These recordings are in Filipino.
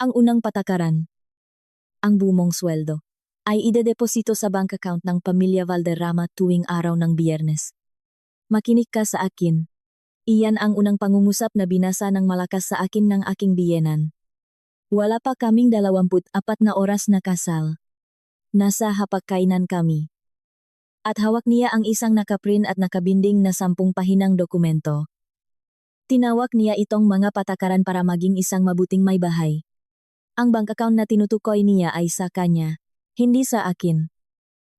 Ang unang patakaran. Ang buong sweldo ay idedeposito sa bank account ng pamilya Valderrama tuwing araw ng Biyernes. Makinig ka sa akin. Iyan ang unang pangungusap na binasa ng malakas sa akin ng aking biyenan. Wala pa kaming 24 na oras na kasal. Nasa hapagkainan kami. At hawak niya ang isang nakaprint at nakabinding na 10 pahinang dokumento. Tinawag niya itong mga patakaran para maging isang mabuting may bahay. Ang bank account na tinutukoy niya ay sa kanya, hindi sa akin.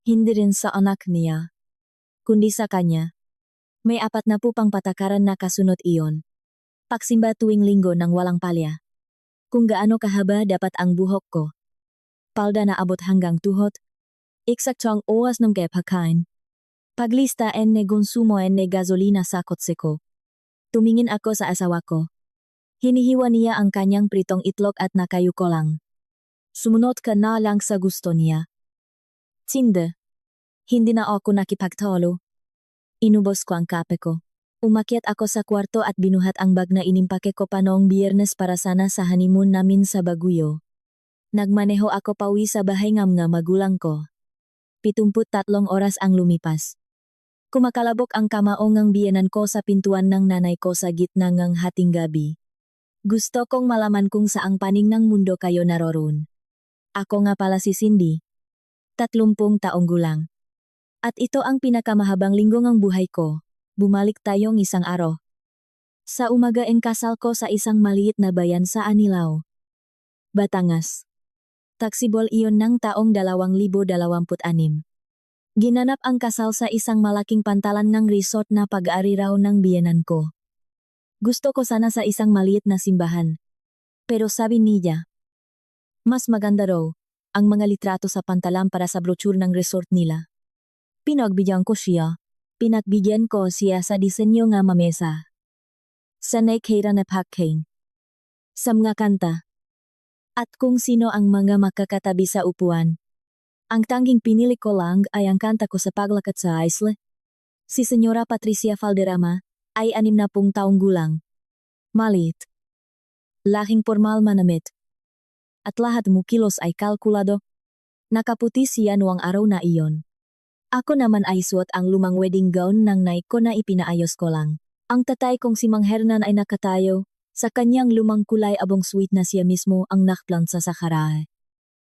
Hindi rin sa anak niya, kundi sa kanya. May 40 pang patakaran na kasunod iyon. Pagsimba tuwing linggo ng walang palya. Kung gaano kahaba dapat ang buhok ko. Palda na abot hanggang tuhod. Eksaktong oras ng pagkain. Paglista en konsumo en gasolina sa kotse ko. Tumingin ako sa asawa ko. Hinihiwa niya ang kanyang pritong itlog at nakayuko lang. Sumunod ka na lang sa gusto niya. Tinde. Hindi na ako nakipagtalo. Inubos ko ang kape ko. Umakyat ako sa kwarto at binuhat ang bag na inimpake ko pa noong Biyernes para sana sa honeymoon namin sa Baguio. Nagmaneho ako pauwi sa bahay ng magulang ko. 73 oras ang lumipas. Kumakalabok ang kamaong ng biyenan ko sa pintuan ng nanay ko sa gitna ng hating gabi. Gusto kong malaman kung saang panig ng mundo kayo naroon. Ako nga pala si Cindy. 30 taong gulang. At ito ang pinakamahabang linggo ng buhay ko. Bumalik tayong isang araw. Sa umaga kasal ko sa isang maliit na bayan sa Anilao, Batangas. Taksibol iyon ng taong 2026. Ginanap ang kasal sa isang malaking pantalan ng resort na pag-aari raw ng biyenan ko. Gusto ko sana sa isang maliit na simbahan. Pero sabi niya, mas maganda raw ang mga litrato sa pantalan para sa brochure ng resort nila. Pinagbigyan ko siya. Pinagbigyan ko siya sa disenyo nga mamesa. Sa naikira na pagkain. Sa mga kanta. At kung sino ang mga makakatabi sa upuan. Ang tanging pinili ko lang ay ang kanta ko sa paglakat sa isla. Si Senyora Patricia Valderrama ay 60 taong gulang. Maliit. Lahing formal manamit. At lahat mo kilos ay kalkulado. Nakaputi siya noong araw na iyon. Ako naman ay suot ang lumang wedding gown ng nay ko na ipinaayos ko lang. Ang tatay kong si Mang Hernan ay nakatayo. Sa kanyang lumang kulay abong sweet na siya mismo ang nakplansa sa karahe.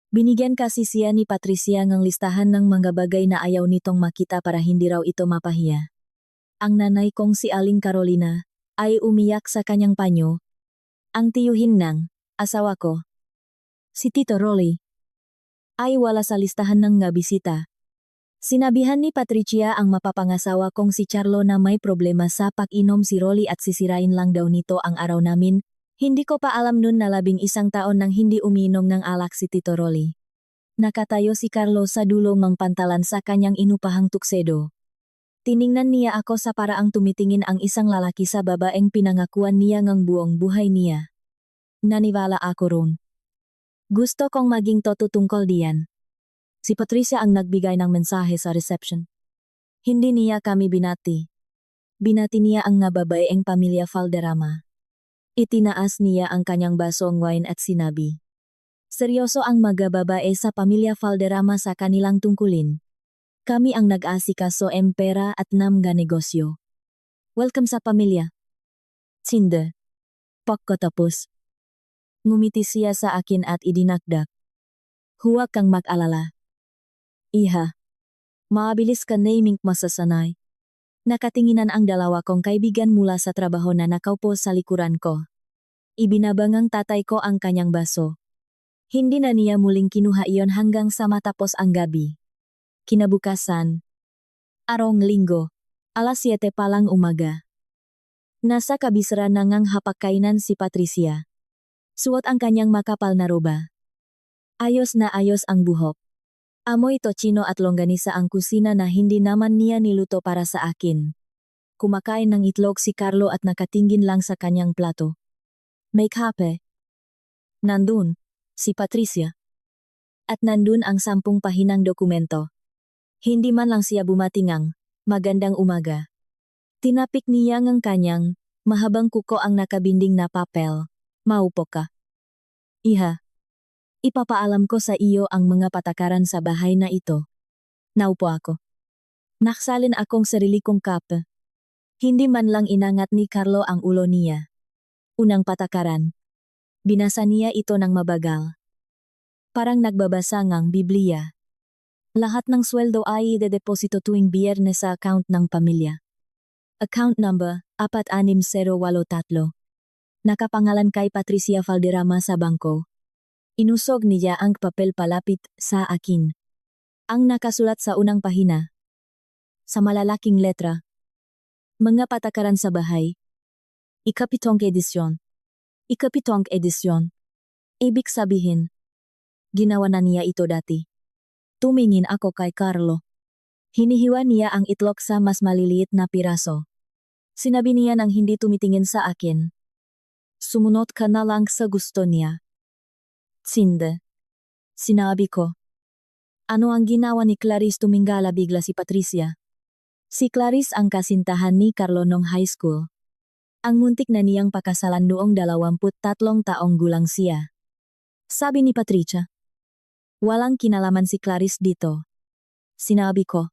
Binigyan kasi siya ni Patricia ng listahan ng mga bagay na ayaw nitong makita para hindi raw ito mapahiya. Ang nanay kong si Aling Carolina ay umiyak sa kanyang panyo. Ang tiyuhin ng asawa ko, si Tito Rolly, ay wala sa listahan ng nga bisita. Sinabihan ni Patricia ang mapapangasawa kong si Charlo na may problema sa pag-inom si Rolly at sisirain lang daw nito ang araw namin. Hindi ko pa alam nun na 11 taon nang hindi uminom ng alak si Tito Rolly. Nakatayo si Carlo sa dulo ng pantalan sa kanyang inupahang tuksedo. Tiningnan niya ako sa paraang tumitingin ang isang lalaki sa babaeng pinangakuan niya ng buong buhay niya. Naniwala ako ron. Gusto kong maging toto tungkol diyan. Si Patricia ang nagbigay ng mensahe sa reception. Hindi niya kami binati. Binati niya ang nga babaeng pamilya Valderrama. Itinaas niya ang kanyang basong wine at sinabi, seryoso ang mga babae sa pamilya Valderrama sa kanilang tungkulin. Kami ang nag-asikaso pera at mga negosyo. Welcome sa pamilya. Tinde. Pagkatapos. Ngumiti siya sa akin at idinagdag. Huwag kang mag-alala. Iha. Mabilis ka naming masasanay. Nakatinginan ang dalawa kong kaibigan mula sa trabaho na nakaupo sa likuran ko. Ibinabangang tatay ko ang kanyang baso. Hindi na niya muling kinuha iyon hanggang sa matapos ang gabi. Kinabukasan. Araw linggo. Alas 7 pa lang umaga. Nasa kabisera na ngang hapagkainan si Patricia. Suot ang kanyang makapal na roba. Ayos na ayos ang buhok. Amoy tochino at longganisa ang kusina na hindi naman niya niluto para sa akin. Kumakain ng itlog si Carlo at nakatingin lang sa kanyang plato. May kape. Nandun, si Patricia. At nandun ang 10 pahinang dokumento. Hindi man lang siya bumatingang, magandang umaga. Tinapik niya ng kanyang, mahabang kuko ang nakabinding na papel. Maupo ka. Iha, Ipapaalam ko sa iyo ang mga patakaran sa bahay na ito. Naupo ako. Naksalin akong sarili kong kape. Hindi man lang inangat ni Carlo ang ulo niya. Unang patakaran. Binasa niya ito ng mabagal. Parang nagbabasa ngang Biblia. Lahat ng sweldo ay idedeposito tuwing Biyernes sa account ng pamilya. Account number 46083. Nakapangalan kay Patricia Valderrama sa bangko. Inusog niya ang papel palapit sa akin. Ang nakasulat sa unang pahina. Sa malalaking letra. Mga patakaran sa bahay. Ikapitong edisyon. Ikapitong edisyon. Ibig sabihin, ginawa na niya ito dati. Tumingin ako kay Carlo. Hinihiwa niya ang itlog sa mas maliliit na piraso. Sinabi niya nang hindi tumitingin sa akin. Sumunod ka na lang sa gusto niya. Tsinde. Sinabi ko. Ano ang ginawa ni Clarice tumingala bigla si Patricia? Si Clarice ang kasintahan ni Carlo nung high school. Ang muntik na niyang pakasalan noong 23 taong gulang siya. Sabi ni Patricia. Walang kinalaman si Clarice dito. Sinabi ko.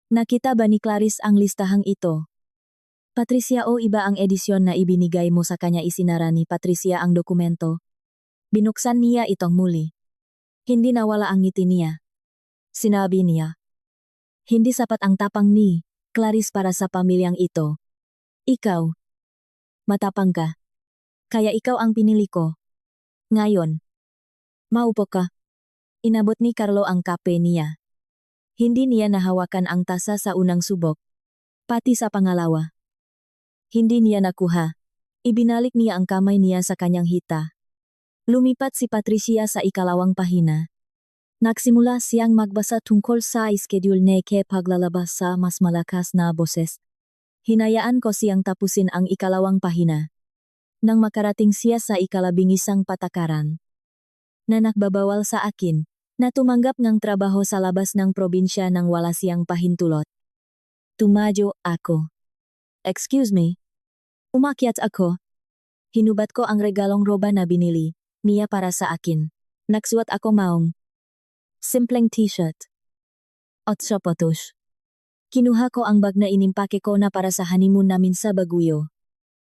Nakita ba ni Clarice ang listahang ito? Patricia o iba ang edisyon na ibinigay mo sa kanya isinara ni Patricia ang dokumento. Binuksan niya itong muli. Hindi nawala ang ngiti niya. Sinabi niya. Hindi sapat ang tapang ni Clarice para sa pamilyang ito. Ikaw. Matapang ka. Kaya ikaw ang pinili ko. Ngayon. Maupo ka. Inabot ni Carlo ang kape niya. Hindi niya nahawakan ang tasa sa unang subok. Pati sa pangalawa. Hindi niya nakuha. Ibinalik niya ang kamay niya sa kanyang hita. Lumipat si Patricia sa ikalawang pahina. Nagsimula siyang magbasa tungkol sa schedule ni Ke paglalabas sa mas malakas na boses. Hinayaan ko siyang tapusin ang ikalawang pahina. Nang makarating siya sa ikalabingisang patakaran. Na nagbabawal sa akin, na tumanggap ng trabaho sa labas ng probinsya nang wala siyang pahintulot. Tumadyo ako. Excuse me. Umakyat ako. Hinubat ko ang regalong roba na binili niya para sa akin. Nagsuot ako maong. Simpleng t-shirt. At sapatos. Kinuha ko ang bag na inimpake ko na para sa honeymoon namin sa Baguio.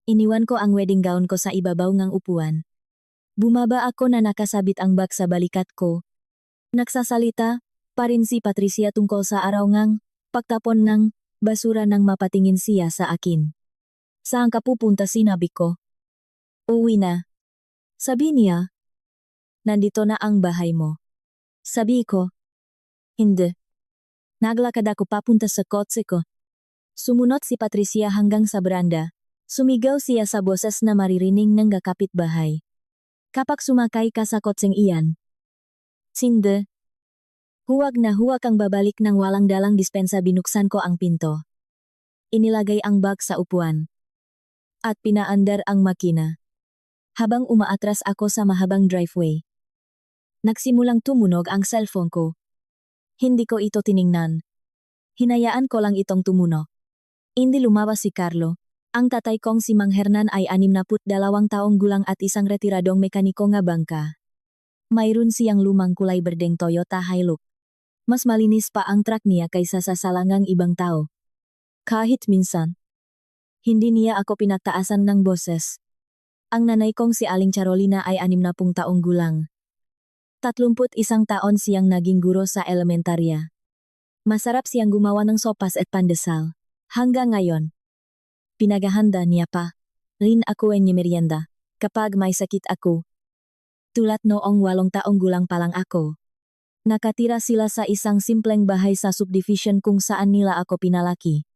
Iniwan ko ang wedding gown ko sa ibabaw ng upuan. Bumaba ako na nakasabit ang bag sa balikat ko. Nagsasalita pa rin si Patricia tungkol sa araw ngang pagtapon ng basura nang mapatingin siya sa akin. Saan ka pupunta sinabi ko? Uwi na. Sabi niya. Nandito na ang bahay mo. Sabi ko. Hindi. Naglakad ako papunta sa kotse ko. Sumunod si Patricia hanggang sa beranda. Sumigaw siya sa boses na maririnig ng kapitbahay. Kapag sumakay ka sa kotseng iyan. Tsinde. Huwag kang babalik ng walang dalang dispensa binuksan ko ang pinto. Inilagay ang bag sa upuan. At pinaandar ang makina. Habang umaatras ako sa mahabang driveway. Nagsimulang tumunog ang cellphone ko. Hindi ko ito tiningnan. Hinayaan ko lang itong tumunog. Hindi lumabas si Carlo. Ang tatay kong si Mang Hernan ay 62 taong gulang at isang retiradong mekaniko nga bangka. Mayroon siyang lumang kulay berdeng Toyota Hilux. Mas malinis pa ang truck niya kaysa sa salangang ibang tao. Kahit minsan. Hindi niya ako pinagtaasan ng boses. Ang nanay kong si Aling Charolina ay 60 taong gulang. 31 taon siyang naging guro sa elementarya. Masarap siyang gumawa ng sopas at pandesal. Hanggang ngayon. Pinagahanda niya pa. Rin ako ay merienda. Kapag may sakit ako. Tulad noong 8 taong gulang pa lang ako. Nakatira sila sa isang simpleng bahay sa subdivision kung saan nila ako pinalaki.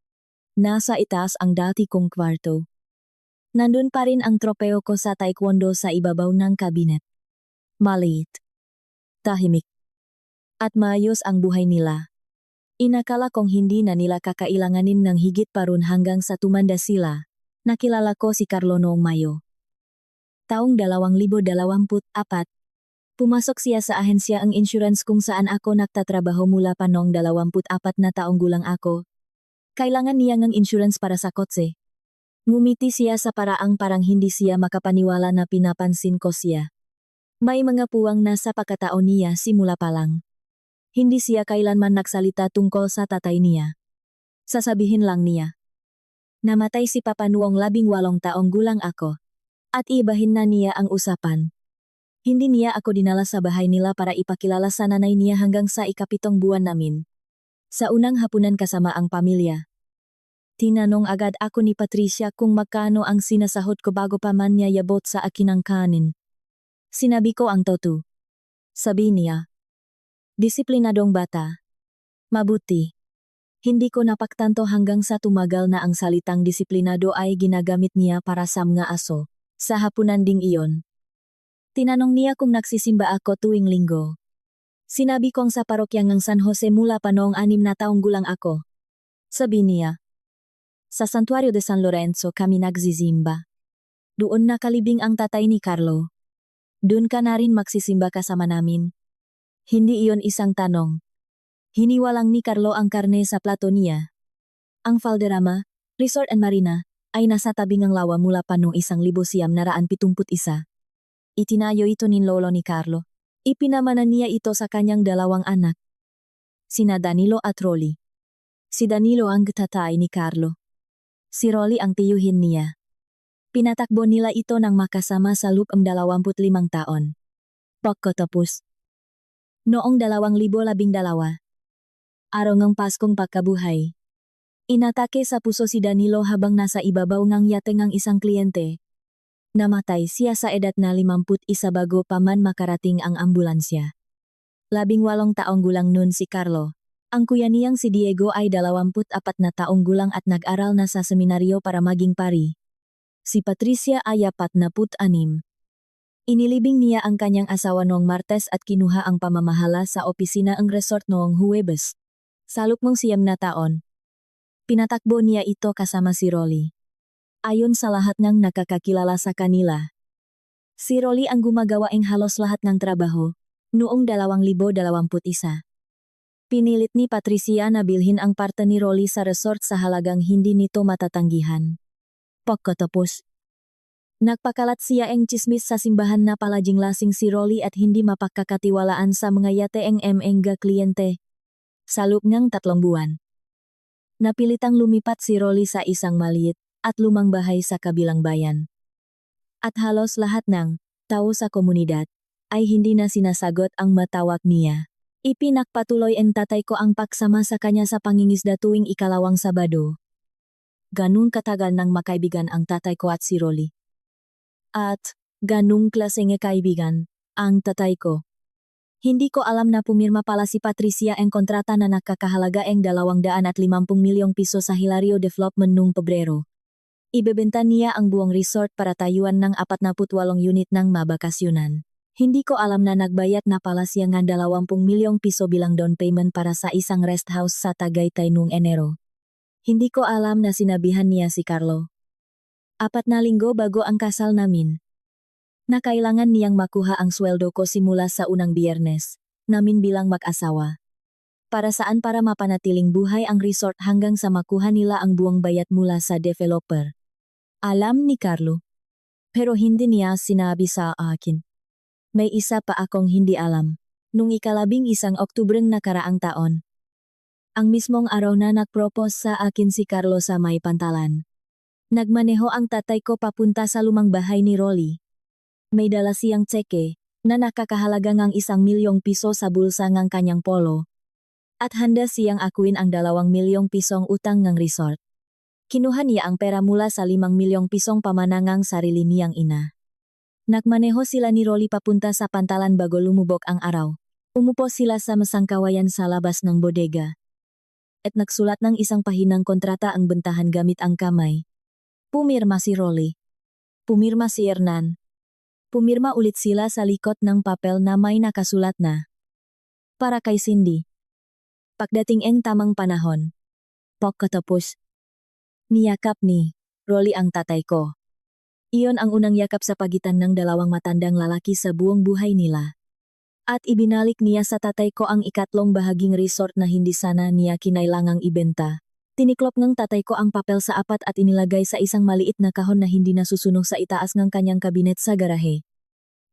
Nasa itaas ang dati kong kwarto. Nandun pa rin ang tropeo ko sa taekwondo sa ibabaw ng kabinet. Maliit. Tahimik. At maayos ang buhay nila. Inakala kong hindi na nila kakailanganin ng higit pa ron hanggang sa tumanda sila. Nakilala ko si Carlo noong Mayo. Taong 2024. Pumasok siya sa ahensya ang insurance kung saan ako nagtatrabaho mula pa noong 24 na taong gulang ako. Kailangan niya ng insurance para sa kotse. Ngumiti siya sa paraang parang hindi siya makapaniwala na pinapansin ko siya. May mga puwang na sa pagkatao niya simula pa lang. Hindi siya kailanman nagsalita tungkol sa tatay niya. Sasabihin lang niya. Namatay si Papa noong 18 taong gulang ako. At ibahin na niya ang usapan. Hindi niya ako dinala sa bahay nila para ipakilala sa nanay niya hanggang sa 7 buwan namin. Sa unang hapunan kasama ang pamilya. Tinanong agad ako ni Patricia kung magkano ang sinasahod ko bago pa man niya yabot sa akin ang kanin. Sinabi ko ang totoo. Sabi niya. Disiplinadong bata. Mabuti. Hindi ko napagtanto hanggang sa tumagal na ang salitang disiplinado ay ginagamit niya para sa mga aso. Sa hapunan ding iyon. Tinanong niya kung nagsisimba ako tuwing linggo. Sinabi kong sa parokya ng San Jose mula pa noong 6 na taong gulang ako. Sabi niya. Sa Santuario de San Lorenzo kami nagsisimba. Doon nakalibing ang tatay ni Carlo. Doon ka na rin magsisimba kasama namin. Hindi iyon isang tanong. Hiniwalang ni Carlo ang karne sa plato niya. Ang Valderrama, Resort and Marina, ay nasa tabing ng lawa mula pa noong 1971. Itinayo ito ni lolo ni Carlo. Ipinamana niya ito sa kanyang 2 anak. Sina Danilo at Rolly. Si Danilo ang tatay ni Carlo. Si Rolly ang tiyuhin niya. Pinatakbo nila ito ng makasama sa loob ng 25 taon. Pagkatapos. Noong 2012. Araw ng Paskong pagkabuhay. Inatake sa puso si Danilo habang nasa ibabaw ng yate ng isang kliyente. Namatay siya sa edad na 51 bago pa man makarating ang ambulansya. 18 taong gulang nun si Carlo. Ang kuya niyang si Diego ay 24 na taong gulang at nag-aral na sa seminaryo para maging pari. Si Patricia ay 46. Inilibing niya ang kanyang asawa noong Martes at kinuha ang pamamahala sa opisina ng resort noong Huwebes. Sa loob ng 9 na taon. Pinatakbo niya ito kasama si Rolly. Ayon sa lahat ng nakakakilala sa kanila. Si Rolly ang gumagawa ng halos lahat ng trabaho, noong 2021. Pinilit ni Patricia na bilhin ang parte ni Rolly sa resort sa halagang hindi nito matatanggihan. Pagkatapos, nagpakalat siya ang chismis sa simbahan na palaging lasing si Rolly at hindi mapagkakatiwalaan sa mga yate ng mga kliyente. Sa loob ng 3 buwan. Napilitang lumipat si Rolly sa isang maliit at lumang bahay sa kabilang bayan. At halos lahat ng tao sa komunidad ay hindi na sinasagot ang matawag niya. Ipinagpatuloy ang tatay ko ang pagsama sa kanya sa pangingisda tuwing 2 Sabado. Ganun katagal nang makaibigan ang tatay ko at si Rolly. At ganung klaseng kaibigan ang tatay ko. Hindi ko alam na pumirma pala si Patricia ang kontrata na nakakahalaga ang 250 milyong piso sa Hilario Development noong Pebrero. Ibebenta niya ang buong resort para tayuan ng 48 unit ng mabakasyunan. Hindi ko alam na nagbayad na pala siya ng 20 milyong piso bilang down payment para sa isang rest house sa Tagaytay noong Enero. Hindi ko alam na sinabihan niya si Carlo. 4 na linggo bago ang kasal namin. Na kailangan niyang makuha ang sweldo ko simula sa unang Biyernes, namin bilang mag-asawa. Para saan para mapanatiling buhay ang resort hanggang sa makuha nila ang buong bayad mula sa developer. Alam ni Carlo. Pero hindi niya sinabi sa akin. May isa pa akong hindi alam. Nung 11 Oktubreng nakaraang taon. Ang mismong araw na nag-propose sa akin si Carlo sa may pantalan. Nagmaneho ang tatay ko papunta sa lumang bahay ni Rolly. May dala siyang tseke na nakakahalaga ng 1 milyong piso sa bulsa ng kanyang polo. At handa siyang akuin ang 2 milyong pisong utang ng resort. Kinuha niya ang pera mula sa 5 milyong pisong pamanangang sarili niyang ina. Nagmaneho sila ni Rolly papunta sa pantalan bago lumubog ang araw. Umupo sila sa masangkawayan sa labas ng bodega. At nagsulat ng isang pahinang kontrata ang bentahan gamit ang kamay. Pumirma si Rolly. Pumirma si Hernan. Pumirma ulit sila sa likod ng papel na may nakasulat na. Para kay Cindy. Pagdating ang tamang panahon. Pagkatapos. Niyakap ni Rolly ang tatay ko. Iyon ang unang yakap sa pagitan ng 2 matandang lalaki sa buong buhay nila. At ibinalik niya sa tatay ko ang 3 bahaging resort na hindi sana niya kinailangang ibenta. Tiniklop ng tatay ko ang papel sa 4 at inilagay sa isang maliit na kahon na hindi nasusunog sa itaas ng kanyang kabinet sa garahe.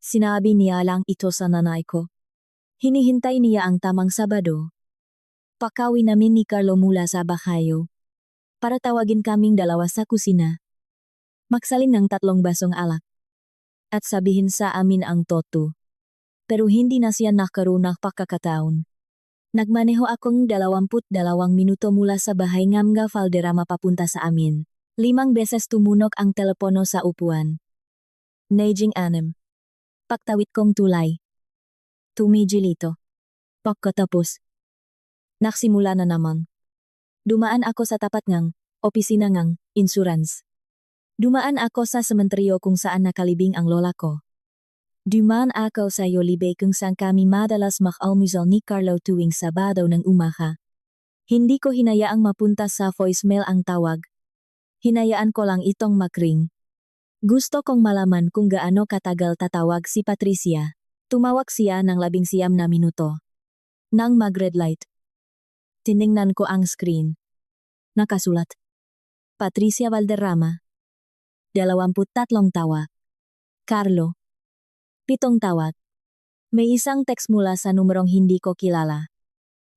Sinabi niya lang ito sa nanay ko. Hinihintay niya ang tamang Sabado. Pakauwi namin ni Carlo mula sa bahayo. Para tawagin kaming dalawa sa kusina. Magsalin ng 3 basong alak. At sabihin sa amin ang toto. Pero hindi na siya nakaroon ng pagkakataon. Nagmaneho akong 22 minuto mula sa bahay ng Valderrama papunta sa amin. 5 beses tumunog ang telepono sa upuan. Naging 6. Pagtawid kong tulay. Tumigil ito. Pagkatapos. Naksimula na naman. Dumaan ako sa tapat ngang opisina ngang insurance. Dumaan ako sa sementeryo kung saan nakalibing ang lola ko. Dumaan ako sa Yolibe kung saan kami madalas mag-almusal ni Carlo tuwing Sabado ng umaga. Hindi ko hinayaang mapunta sa voicemail ang tawag. Hinayaan ko lang itong makring. Gusto kong malaman kung gaano katagal tatawag si Patricia. Tumawag siya ng 19 na minuto. Nang mag-red light. Tiningnan ko ang screen. Nakasulat. Patricia Valderrama. 23 tawag. Carlo. 7 tawag. May isang text mula sa numerong hindi ko kilala.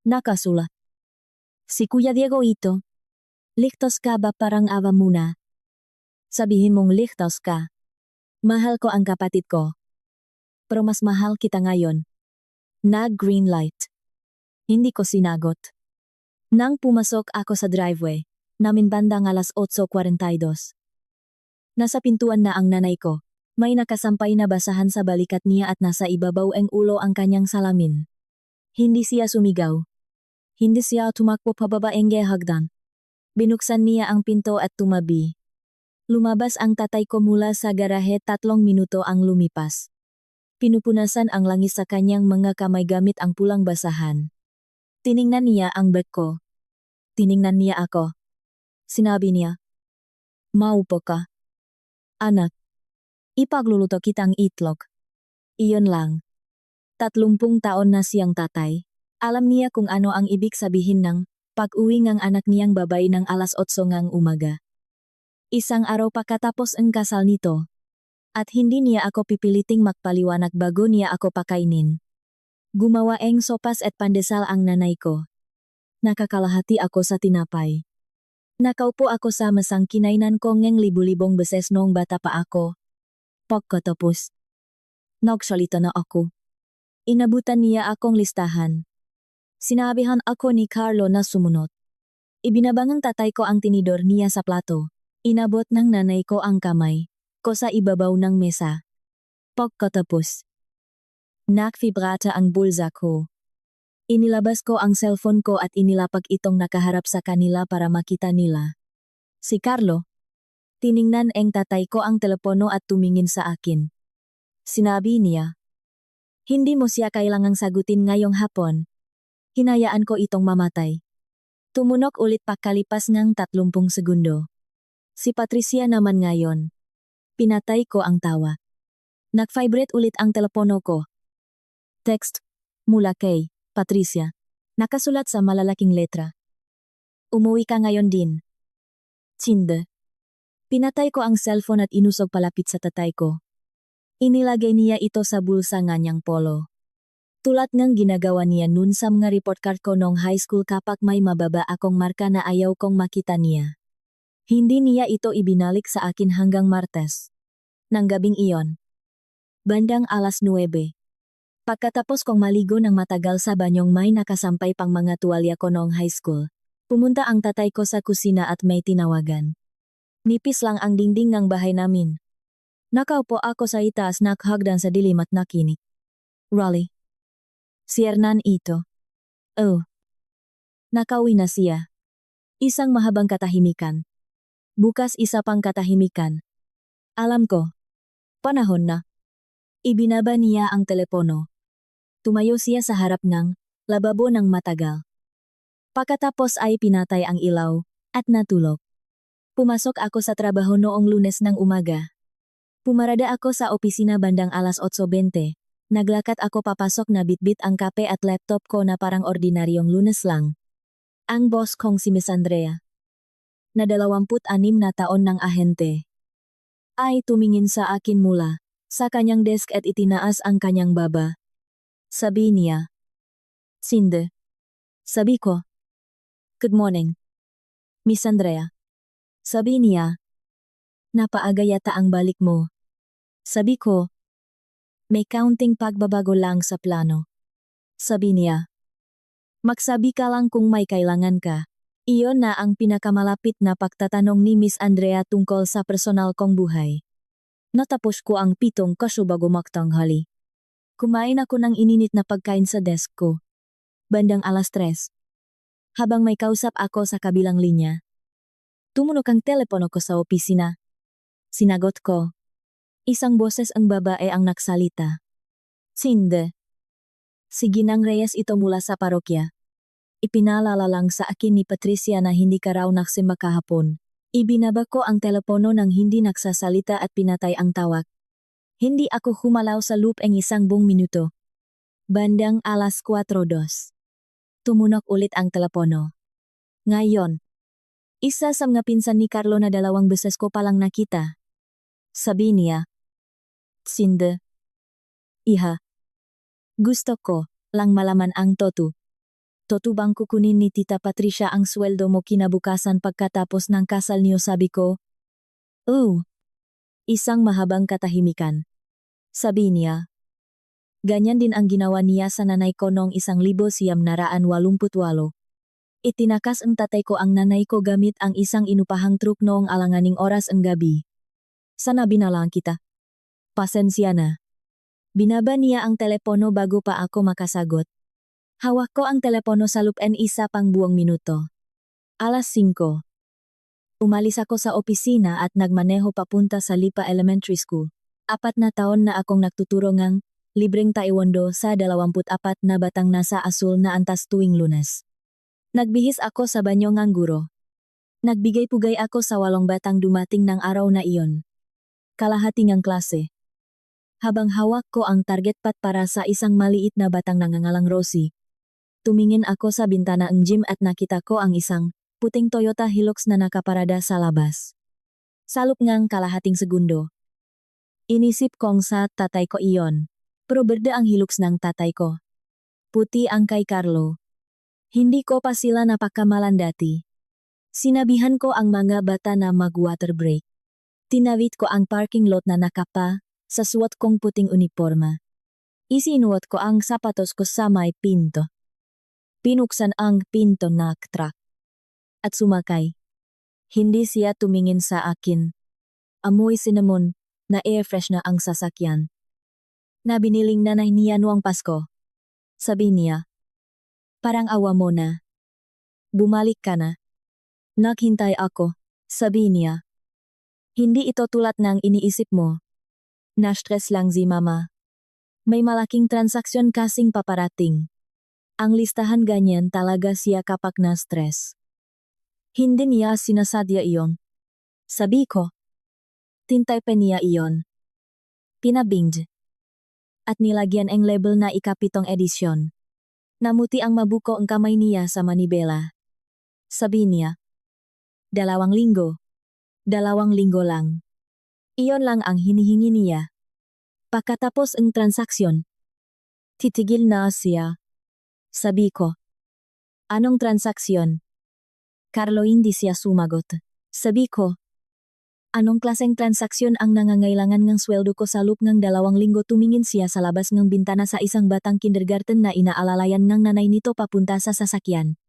Nakasulat. Si Kuya Diego ito. Ligtas ka ba parang awa muna? Sabihin mong ligtas ka. Mahal ko ang kapatid ko. Pero mas mahal kita ngayon. Nag-green light. Hindi ko sinagot. Nang pumasok ako sa driveway, namin bandang alas 8:42. Nasa pintuan na ang nanay ko. May nakasampay na basahan sa balikat niya at nasa ibabaw ang ulo ang kanyang salamin. Hindi siya sumigaw. Hindi siya tumakbo pababa ang hagdan. Binuksan niya ang pinto at tumabi. Lumabas ang tatay ko mula sa garahe 3 minuto ang lumipas. Pinupunasan ang langis sa kanyang mga kamay gamit ang pulang basahan. Tiningnan niya ang bag ko. Tiningnan niya ako. Sinabi niya, "Maupo ka. Anak, ipagluluto kitang itlog." Iyon lang. 30 taon na siyang tatay. Alam niya kung ano ang ibig sabihin ng pag-uwi ng anak niyang babae ng alas 8 ng umaga. Isang araw pagkatapos ang kasal nito. At hindi niya ako pipiliting magpaliwanag bago niya ako pakainin. Gumawa ang sopas at pandesal ang nanay ko. Nakakalahati ako sa tinapay. Nakaupo ako sa masang kinainan ko ng libu-libong beses noong bata pa ako. Pagkatapos, nagsalita na ako. Inabutan niya akong listahan. Sinabihan ako ni Carlo na sumunod. Ibinabang ng tatay ko ang tinidor niya sa plato. Inabot ng nanay ko ang kamay ko sa ibabaw ng mesa. Pagkatapos, nakvibrata ang bulsa ko. Inilabas ko ang cellphone ko at inilapag itong nakaharap sa kanila para makita nila. Si Carlo. Tiningnan ang tatay ko ang telepono at tumingin sa akin. Sinabi niya, "Hindi mo siya kailangang sagutin ngayong hapon." Hinayaan ko itong mamatay. Tumunog ulit pagkalipas ng 30 segundo. Si Patricia naman ngayon. Pinatay ko ang tawa. Nag-vibrate ulit ang telepono ko. Text mula kay Patricia. Nakasulat sa malalaking letra. "Umuwi ka ngayon din." Tsinde. Pinatay ko ang cellphone at inusog palapit sa tatay ko. Inilagay niya ito sa bulsa ng niyang polo. Tulad ng ginagawa niya nun sa mga report card ko noong high school kapag may mababa akong marka na ayaw kong makita niya. Hindi niya ito ibinalik sa akin hanggang Martes. Nang gabing iyon. Bandang alas 9. Pagkatapos kong maligo ng matagal sa banyong may nakasampay pang mga tuwalya ko noong high school, pumunta ang tatay ko sa kusina at may tinawagan. Nipis lang ang dingding ng bahay namin. Nakaupo ako sa itaas naghagdan sa dilim at nakinig. Raleigh. Si Hernan ito. Oh. Nakauwi na siya. Isang mahabang katahimikan. Bukas isa pang katahimikan. Alam ko. Panahon na. Ibinaba niya ang telepono. Tumayo siya sa harap ng lababo ng matagal. Pagkatapos ay pinatay ang ilaw at natulog. Pumasok ako sa trabaho noong Lunes ng umaga. Pumarada ako sa opisina bandang alas 8:20. Naglakad ako papasok na bitbit ang kape at laptop ko na parang ordinaryong Lunes lang. Ang boss kong si Miss Andrea, na 26 na taon ng ahente, ay tumingin sa akin mula sa kanyang desk at itinaas ang kanyang baba. Sabi niya. Sinde. Sabi ko. Good morning, Miss Andrea. Sabi niya. Napaaga yata ang balik mo. Sabi ko. May kaunting pagbabago lang sa plano. Sabi niya. Magsabi ka lang kung may kailangan ka. Iyon na ang pinakamalapit na pagtatanong ni Miss Andrea tungkol sa personal kong buhay. Natapos ko ang 7 kaso bago magtanghali. Kumain ako ng ininit na pagkain sa desk ko. Bandang 3:00. Habang may kausap ako sa kabilang linya. Tumunog ang telepono ko sa opisina. Sinagot ko. Isang boses ang babae ang nagsalita. Sinde. Si Ginang Reyes ito mula sa parokya. Ipinaalala lang sa akin ni Patricia na hindi ka raw nagsimba kahapon. Ibinaba ko ang telepono nang hindi nagsasalita at pinatay ang tawag. Hindi ako humalaw sa loop ang 1 buong minuto. Bandang 4:02. Tumunog ulit ang telepono. Ngayon. Isa sa mga pinsan ni Carlo na 2 beses ko palang nakita. Sabi niya. Sinde. Iha. Gusto ko lang malaman ang totoo. Totoo bang kukunin ni Tita Patricia ang sweldo mo kinabukasan pagkatapos ng kasal niyo, sabi ko? Oo. Isang mahabang katahimikan. Sabi niya. Ganyan din ang ginawa niya sa nanay ko noong 1988. Itinakas ang tatay ko ang nanay ko gamit ang isang inupahang truk noong alanganing oras ang gabi. Sana binalang kita. Pasensya na. Binaba niya ang telepono bago pa ako makasagot. Hawak ko ang telepono sa loop n 1 pang buong minuto. 5:00. Umalis ako sa opisina at nagmaneho papunta sa Lipa Elementary School. 4 na taon na akong nagtuturo ng libreng taekwondo sa 24 na batang nasa asul na antas tuwing Lunes. Nagbihis ako sa banyo ngang guro. Nagbigay-pugay ako sa 8 batang dumating ng araw na iyon. Kalahati ngang klase. Habang hawak ko ang target pat para sa isang maliit na batang nangangalang Rosie. Tumingin ako sa bintana ng gym at nakita ko ang isang puting Toyota Hilux na nakaparada sa labas. Salop ngang kalahating segundo. Inisip kong sa tatay ko iyon. Pero berde ang Hilux ng tatay ko. Puti ang kay Carlo. Hindi ko pa sila napakamalan dati. Sinabihan ko ang mga bata na mag-water break. Tinawid ko ang parking lot na nakapa sa suot kong puting uniforma. Isinuot ko ang sapatos ko sa may pinto. Pinuksan ang pinto ng truck. At sumakay. Hindi siya tumingin sa akin. Amoy cinnamon na air fresh na ang sasakyan. Na biniling nanay niya noong Pasko. Sabi niya. Parang awa mo na. Bumalik ka na. Naghintay ako. Sabi niya. Hindi ito tulad ng iniisip mo. Na-stress lang si mama. May malaking transaksyon kasing paparating. Ang listahan ganyan talaga siya kapag na-stress. Hindi niya sinasadya iyon. Sabi ko. Tintay pa niya iyon. Pinabingj. At nilagyan ang label na 7th edisyon. Namuti ang mabuko ang kamay niya sa manibela. Sabi niya. 2 linggo. 2 linggo lang. Iyon lang ang hinihingi niya. Pagkatapos ang transaksyon. Titigil na siya. Sabi ko. Anong transaksyon? Carlo hindi siya sumagot. Sabi ko. Anong klaseng transaksyon ang nangangailangan ng sweldo ko sa loob ng 2 linggo? Tumingin siya sa labas ng bintana sa isang batang kindergarten na inaalalayan ng nanay nito papunta sa sasakyan.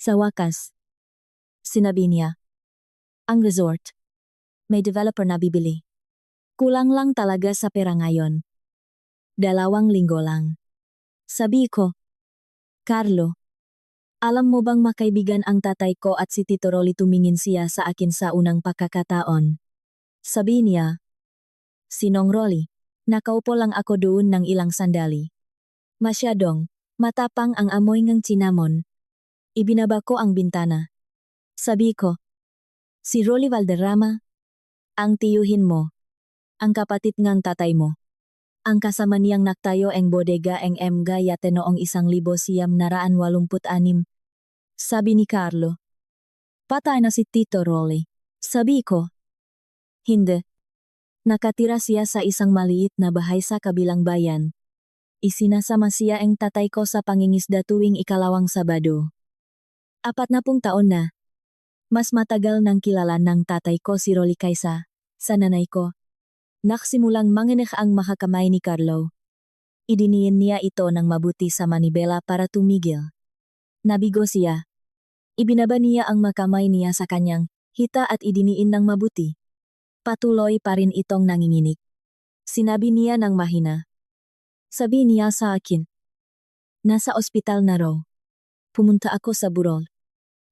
Sa wakas. Sinabi niya. Ang resort. May developer na bibili. Kulang lang talaga sa pera ngayon. 2 linggo lang. Sabi ko. Carlo. Alam mo bang makaibigan ang tatay ko at si Tito Rolly? Tumingin siya sa akin sa unang pagkakataon. Sabi niya. Sinong Rolly? Nakaupo lang ako doon ng ilang sandali. Masyadong matapang ang amoy ng cinnamon. Ibinaba ko ang bintana. Sabi ko. Si Rolly Valderrama? Ang tiyuhin mo. Ang kapatid ng tatay mo. Ang kasama niyang naktayo ang bodega ang mga yate noong 1986. Sabi ni Carlo. Patay na si Tito Rolly. Sabi ko. Hindi. Nakatira siya sa isang maliit na bahay sa kabilang bayan. Isinasama siya ang tatay ko sa pangingisda tuwing ikalawang Sabado. 40 taon na. Mas matagal nang kilala ng tatay ko si Rolly kaysa sa nanay ko. Naksimulang manginig ang makakamay ni Carlo. Idiniin niya ito ng mabuti sa manibela para tumigil. Nabigo siya. Ibinaba niya ang makamay niya sa kanyang hita at idiniin ng mabuti. Patuloy pa rin itong nanginginig. Sinabi niya ng mahina. Sabi niya sa akin. Nasa ospital na raw. Pumunta ako sa burol.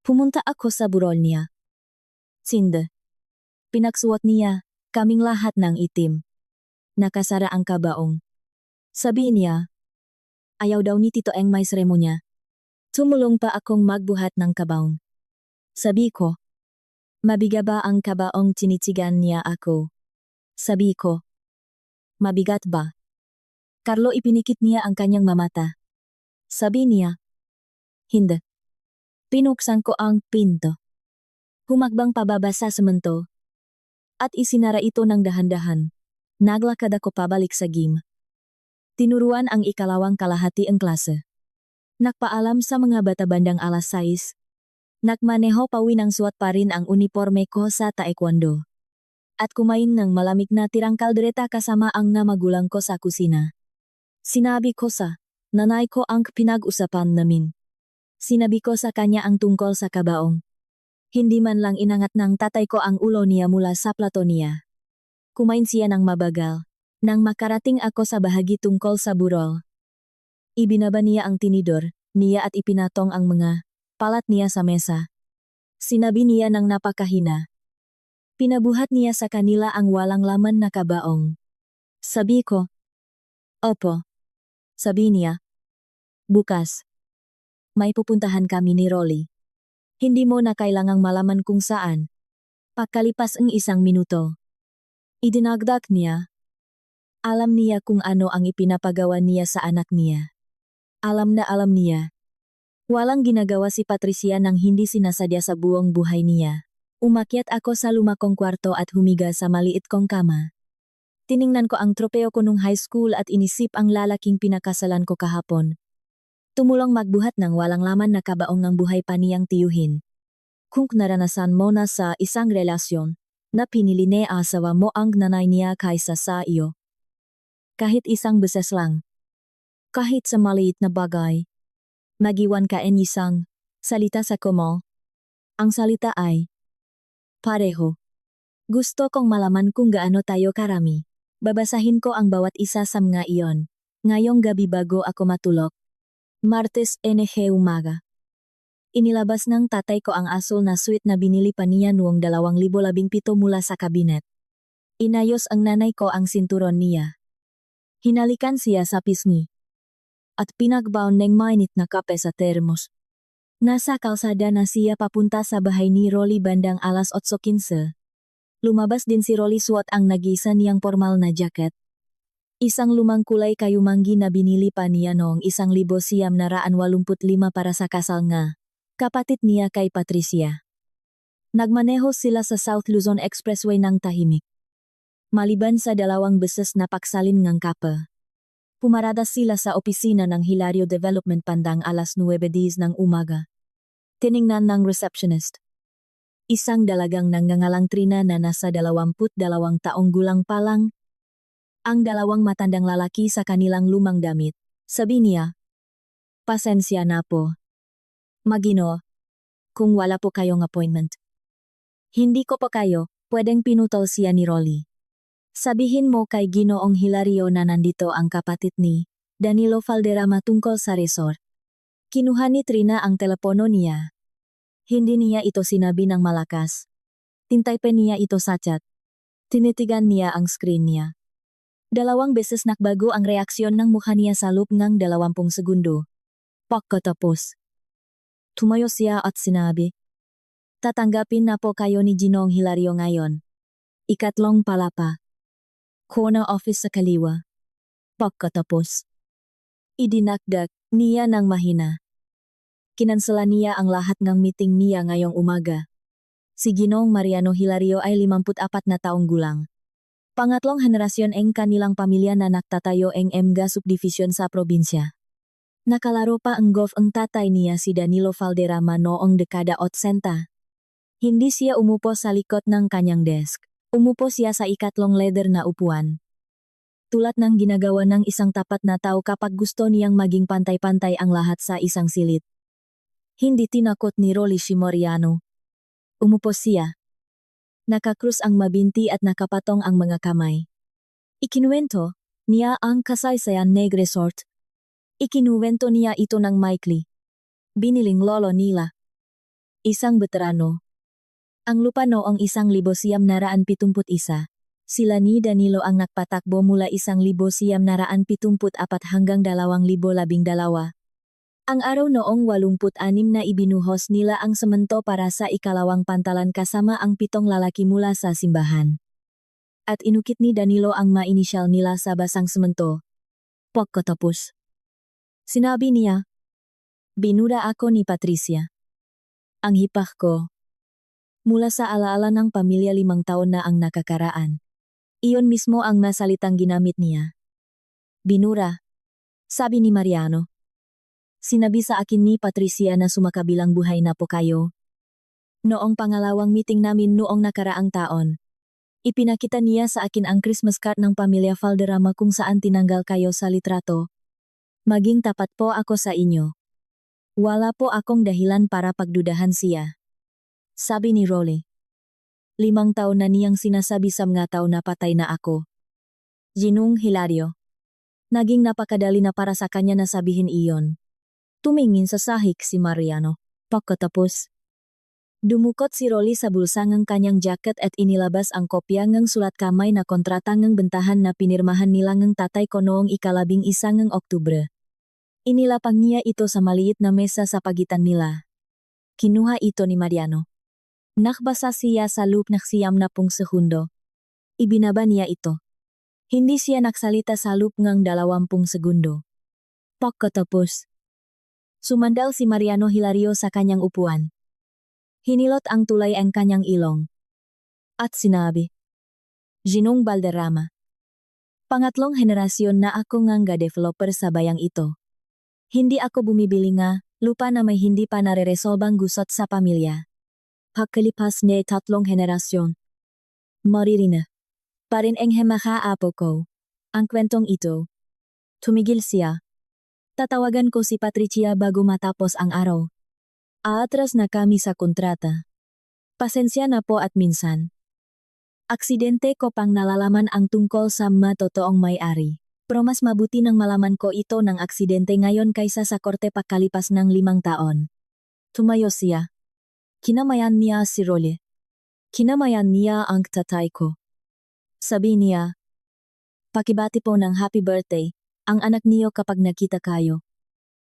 Pumunta ako sa burol niya. Sinde. Pinagsuot niya, kaming lahat ng itim. Nakasara ang kabaong. Sabi niya. Ayaw daw ni Tito Eng may seremonya. Tumulong pa akong magbuhat ng kabaong. Sabi ko. Mabiga ba ang kabaong tinitigan niya ako? Sabi ko. Mabigat ba? Carlo ipinikit niya ang kanyang mamata. Sabi niya. Hindi. Pinuksan ko ang pinto. Humakbang pababa sa semento. At isinara ito ng dahan-dahan. Naglakad ako pabalik sa gym. Tinuruan ang ikalawang kalahati ang klase. Nagpaalam sa mga bata bandang alas 6. Nagmaneho pawinang suot pa rin ang uniforme ko sa taekwondo. At kumain ng malamig na tirang kaldereta kasama ang namagulang ko sa kusina. Sinabi ko sa nanay ko ang pinag-usapan namin. Sinabi ko sa kanya ang tungkol sa kabaong. Hindi man lang inangat ng tatay ko ang ulo niya mula sa plato niya. Kumain siya ng mabagal. Nang makarating ako sa bahagi tungkol sa burol. Ibinaba niya ang tinidor niya at ipinatong ang mga palat niya sa mesa. Sinabi niya ng napakahina. Pinabuhat niya sa kanila ang walang laman na kabaong. Sabi ko. Opo. Sabi niya. Bukas. May pupuntahan kami ni Rolly. Hindi mo na kailangang malaman kung saan. Pagkalipas ang 1 minuto. Idinagdag niya. Alam niya kung ano ang ipinapagawa niya sa anak niya. Alam na alam niya. Walang ginagawa si Patricia nang hindi sinasadya sa buong buhay niya. Umakyat ako sa lumakong kwarto at humiga sa maliit kong kama. Tiningnan ko ang tropeo ko nung high school at inisip ang lalaking pinakasalan ko kahapon. Tumulong magbuhat ng walang laman na kabaong ng buhay pa niyang tiyuhin. Kung naranasan mo na sa isang relasyon, na pinili ni asawa mo ang nanay niya kaysa sa iyo. Kahit isang beses lang. Kahit sa maliit na bagay. Magiwan ka en isang salita sa komo. Ang salita ay pareho. Gusto kong malaman kung gaano tayo karami. Babasahin ko ang bawat isa sa mga iyon. Ngayong gabi bago ako matulog. Martes NG umaga. Inilabas ng tatay ko ang asul na suit na binili pa niya noong 2017 mula sa kabinet. Inayos ang nanay ko ang sinturon niya. Hinalikan siya sa pisngi. At pinagbaon ng mainit na kape sa termos. Nasa kalsada na siya papunta sa bahay ni Rolly bandang alas 8:15. Lumabas din si Rolly suot ang nag-isa niyang formal na jacket. Isang lumang kulay kayumanggi na binili pa niya noong 1985 para sa kasal nga. Kapatid niya kay Patricia. Nagmaneho sila sa South Luzon Expressway ng tahimik. Maliban sa 2 beses na paksalin ngang kape. Pumarada sila sa opisina ng Hilario Development bandang alas 9:10 ng umaga. Tiningnan ng receptionist. Isang dalagang nangangalang Trina na nasa 22 taong gulang pa lang. Ang 2 matandang lalaki sa kanilang lumang damit. Sabi niya. Pasensya na po. Magino. Kung wala po kayong appointment. Hindi ko po kayo, pwedeng pinutol siya ni Rolly. Sabihin mo kay Ginoong Hilario na nandito ang kapatid ni Danilo Valderrama tungkol sa resort. Kinuha ni Trina ang telepono niya. Hindi niya ito sinabi ng malakas. Tintaype niya ito sa chat. Tinitigan niya ang screen niya. 2 beses nakbago ang reaksyon ng mukha niya sa loob ng 20 segundo. Pagkatapos. Tumayo siya at sinabi. Tatanggapin na po kayo ni Ginoong Hilario ngayon. 3 palapa. Corner office sa kaliwa. Pagkatapos. Idinakdak niya ng mahina. Kinansela niya ang lahat ng meeting niya ngayong umaga. Si Ginoong Mariano Hilario ay 54 na taong gulang. Pangatlong henerasyon ang kanilang pamilya na nagtatayo ang mga subdivision sa probinsya. Nakalaro pa ang golf ang tatay niya si Danilo Valderrama noong dekada 80. Hindi siya umupo sa likod ng kanyang desk. Umupo siya sa ikatlong leather na upuan. Tulad ng ginagawa ng isang tapat na tao kapag gusto niyang maging pantay-pantay ang lahat sa isang silid. Hindi tinakot ni Rolly si Mariano. Umupo siya. Nakakrus ang mabinti at nakapatong ang mga kamay. Ikinuwento niya ang kasaysayan ng resort. Ikinuwento niya ito ng maikli. Biniling lolo nila. Isang veterano. Ang lupa noong 1971. Sila ni Danilo ang nagpatakbo mula 1974 hanggang 2012. Ang araw noong 86 na ibinuhos nila ang semento para sa ikalawang pantalan kasama ang 7 lalaki mula sa simbahan. At inukit ni Danilo ang ma-inisyal nila sa basang semento. Pagkatapos. Sinabi niya, "Binura ako ni Patricia. Ang hipag ko. Mula sa alaala ng pamilya 5 taon na ang nakakaraan. Iyon mismo ang masalitang ginamit niya. Binura." Sabi ni Mariano. "Sinabi sa akin ni Patricia na sumakabilang buhay na po kayo. Noong pangalawang meeting namin noong nakaraang taon, ipinakita niya sa akin ang Christmas card ng pamilya Valderrama kung saan tinanggal kayo sa litrato. Maging tapat po ako sa inyo. Wala po akong dahilan para pagdudahan siya." Sabi ni Rolly. 5 taon na niyang sinasabi sa mga tao na patay na ako. Ginong Hilario. Naging napakadali na para sa kanya na sabihin iyon. Tumingin sa sahig si Mariano. Pagkatapos, dumukot si Rolly sa bulsa ng kanyang jacket at inilabas ang kopya ng sulat kamay na kontrata ng bentahan na pinirmahan nila ng tatay ko noong 11 ng Oktubre. Inilapag niya ito sa maliit na mesa sa pagitan nila. Kinuha ito ni Mariano. Nakbasa siya sa loob ng 60 segundo. Ibinaba niya ito. Hindi siya naksalita sa loob ng 20 segundo. Pagkatapos, sumandal si Mariano Hilario sa kanyang upuan. Hinilot ang tulay ang kanyang ilong. At sinabi, "Ginong Valderrama. Pangatlong henerasyon na ako nga developer sa bayang ito. Hindi ako bumibili nga lupa na may hindi pa nare-resolbang gusot sa pamilya. Pagkalipas na 3 henerasyon, maririna pa rin ang hemaka-apo ko. Ang kwentong ito." Tumigil siya. "Tatawagan ko si Patricia bago matapos ang araw. Aatras na kami sa kontrata. Pasensya na po at minsan. Aksidente ko pang nalalaman ang tungkol sa totoong may-ari. Pero mas mabuti nang malaman ko ito ng aksidente ngayon kaysa sa korte pagkalipas ng 5 taon." Tumayo siya. Kinamayan niya si Rolly. Kinamayan niya ang tatay ko. Sabi niya, "Pakibati po ng happy birthday ang anak niyo kapag nakita kayo.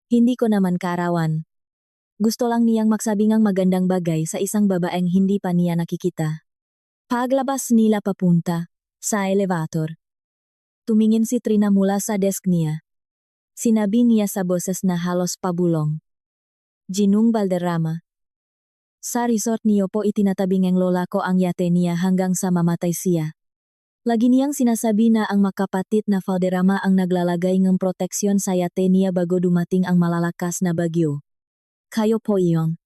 Hindi ko naman kaarawan. Gusto lang niyang magsabi ng magandang bagay sa isang babaeng hindi pa niya nakikita." Paglabas nila papunta sa elevator, tumingin si Trina mula sa desk niya. Sinabi niya sa boses na halos pabulong, "Ginong Valderrama. Sa resort niyo po itinatabing ang lola ko ang yate niya hanggang sa mamatay siya. Lagi niyang sinasabi na ang makapatid na Valderrama ang naglalagay ng proteksyon sa yate niya bago dumating ang malalakas na bagyo. Kayo po iyon."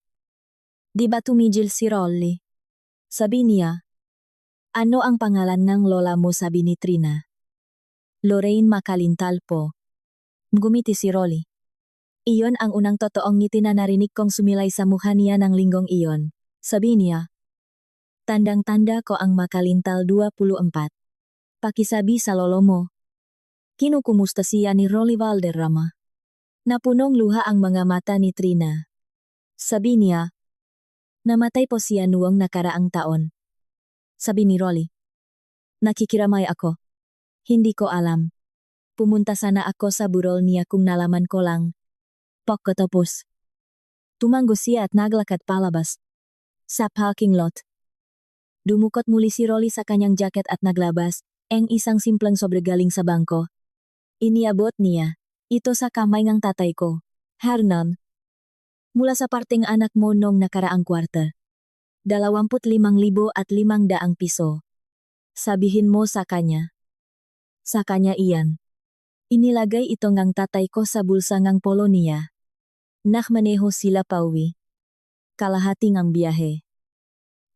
"Di ba tumigil si Rolly?" Sabi niya. "Ano ang pangalan ng lola mo?" sabi ni Trina. "Lorraine Macalintal po." Gumiti si Rolly. "Iyon ang unang totoong ngiti na narinig kong sumilay sa mukha niya ng linggong iyon." Sabi niya. "Tandang-tanda ko ang Macalintal 24. Pakisabi sa lolo mo." Kinukumusta siya ni Rolly Valderrama. Napunong luha ang mga mata ni Trina. Sabi niya, "Namatay po siya noong nakaraang taon." Sabi ni Rolly. "Nakikiramay ako. Hindi ko alam. Pumunta sana ako sa burol niya kung nalaman ko lang." Pagkatapos, tumango siya at naglakad palabas sa parking lot. Dumukot muli si Rolly sa kanyang jacket at naglabas ang isang simpleng sobregaling sa bangko. Iniabot niya ito sa kamay ng tatay ko. "Hernan, mula sa parteng anak mo nung nakaraang kwarta. 25,500 piso." Sabihin mo sa kanya. Sa kanya iyan. Inilagay ito ngang tatay ko sa bulsa ngang polo niya. Nakmaneho sila pauwi. Kalahati ngang biyahe.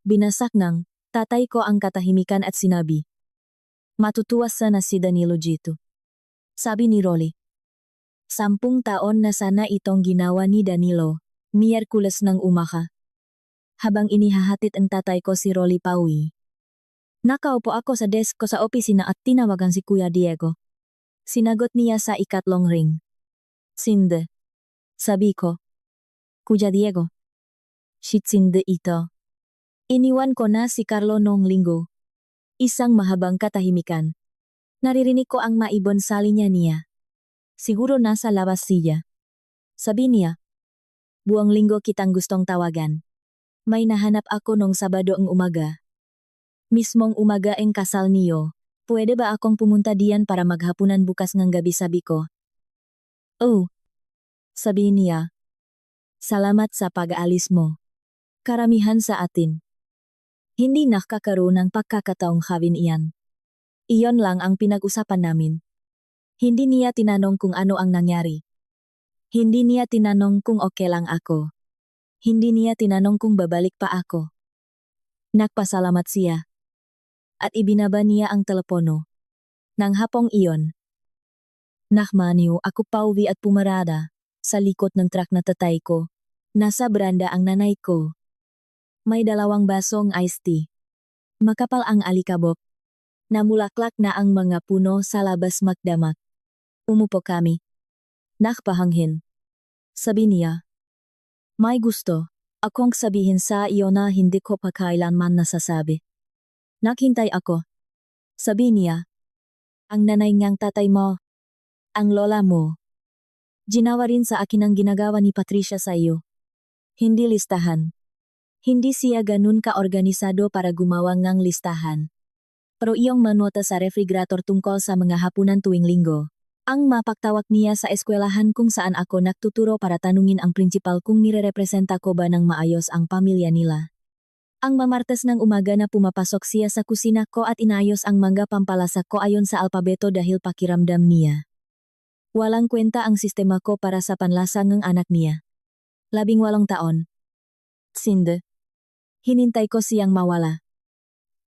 Binasak ng tatay ko ang katahimikan at sinabi. Matutuwa sana si Danilo dito. Sabi ni Rolly. 10 taon na sana itong ginawa ni Danilo, Miyerkules ng umaga. Habang inihahatid ang tatay ko si Rolly pauwi. Nakaupo ako sa desk ko sa opisina at tinawagan si Kuya Diego. Sinagot niya sa ikatlong ring. Sinde. Sabi ko. Kuya Diego. Sinde ito. Iniwan ko na si Carlo noong linggo. Isang mahabang katahimikan. Naririnig ko ang maibon salinya niya. Siguro nasa labas siya. Sabi niya. Buong linggo kitang gustong tawagan. May nahanap ako nung Sabado ang umaga. Mismong umaga ang kasal niyo. Pwede ba akong pumunta diyan para maghapunan bukas ng gabi, sabi ko. Oh. Sabi niya. Salamat sa pag-aalis mo. Karamihan sa atin. Hindi nakakaroon ng pagkakataong gawin iyan. Iyon lang ang pinag-usapan namin. Hindi niya tinanong kung ano ang nangyari. Hindi niya tinanong kung okay lang ako. Hindi niya tinanong kung babalik pa ako. Nagpasalamat siya. At ibinaba niya ang telepono. Nang hapong iyon. Nakmaniw ako pauwi at pumarada. Sa likod ng truck na tatay ko. Nasa beranda ang nanay ko. May 2 basong iced tea. Makapal ang alikabok. Namulaklak na ang mga puno sa labas magdamag. Umupo kami. Nakpahanghin. Sabi niya. May gusto akong sabihin sa iyo na hindi ko pa kailanman nasasabi. Naghintay ako. Sabi niya. Ang nanay ngang tatay mo. Ang lola mo. Ginawa rin sa akin ang ginagawa ni Patricia sa iyo. Hindi listahan. Hindi siya ganun ka-organisado para gumawa ngang listahan. Pero iyong manota sa refrigerator tungkol sa mga hapunan tuwing linggo. Ang mapagtawag niya sa eskwelahan kung saan ako nagtuturo para tanungin ang principal kung nire-representa ko ba ng maayos ang pamilya nila. Ang mamartes ng umaga na pumapasok siya sa kusina ko at inayos ang mga pampalasa ko ayon sa alpabeto dahil pakiramdam niya. Walang kwenta ang sistema ko para sa panlasa ng anak niya. 18 taon. Sinde. Hinintay ko siyang mawala.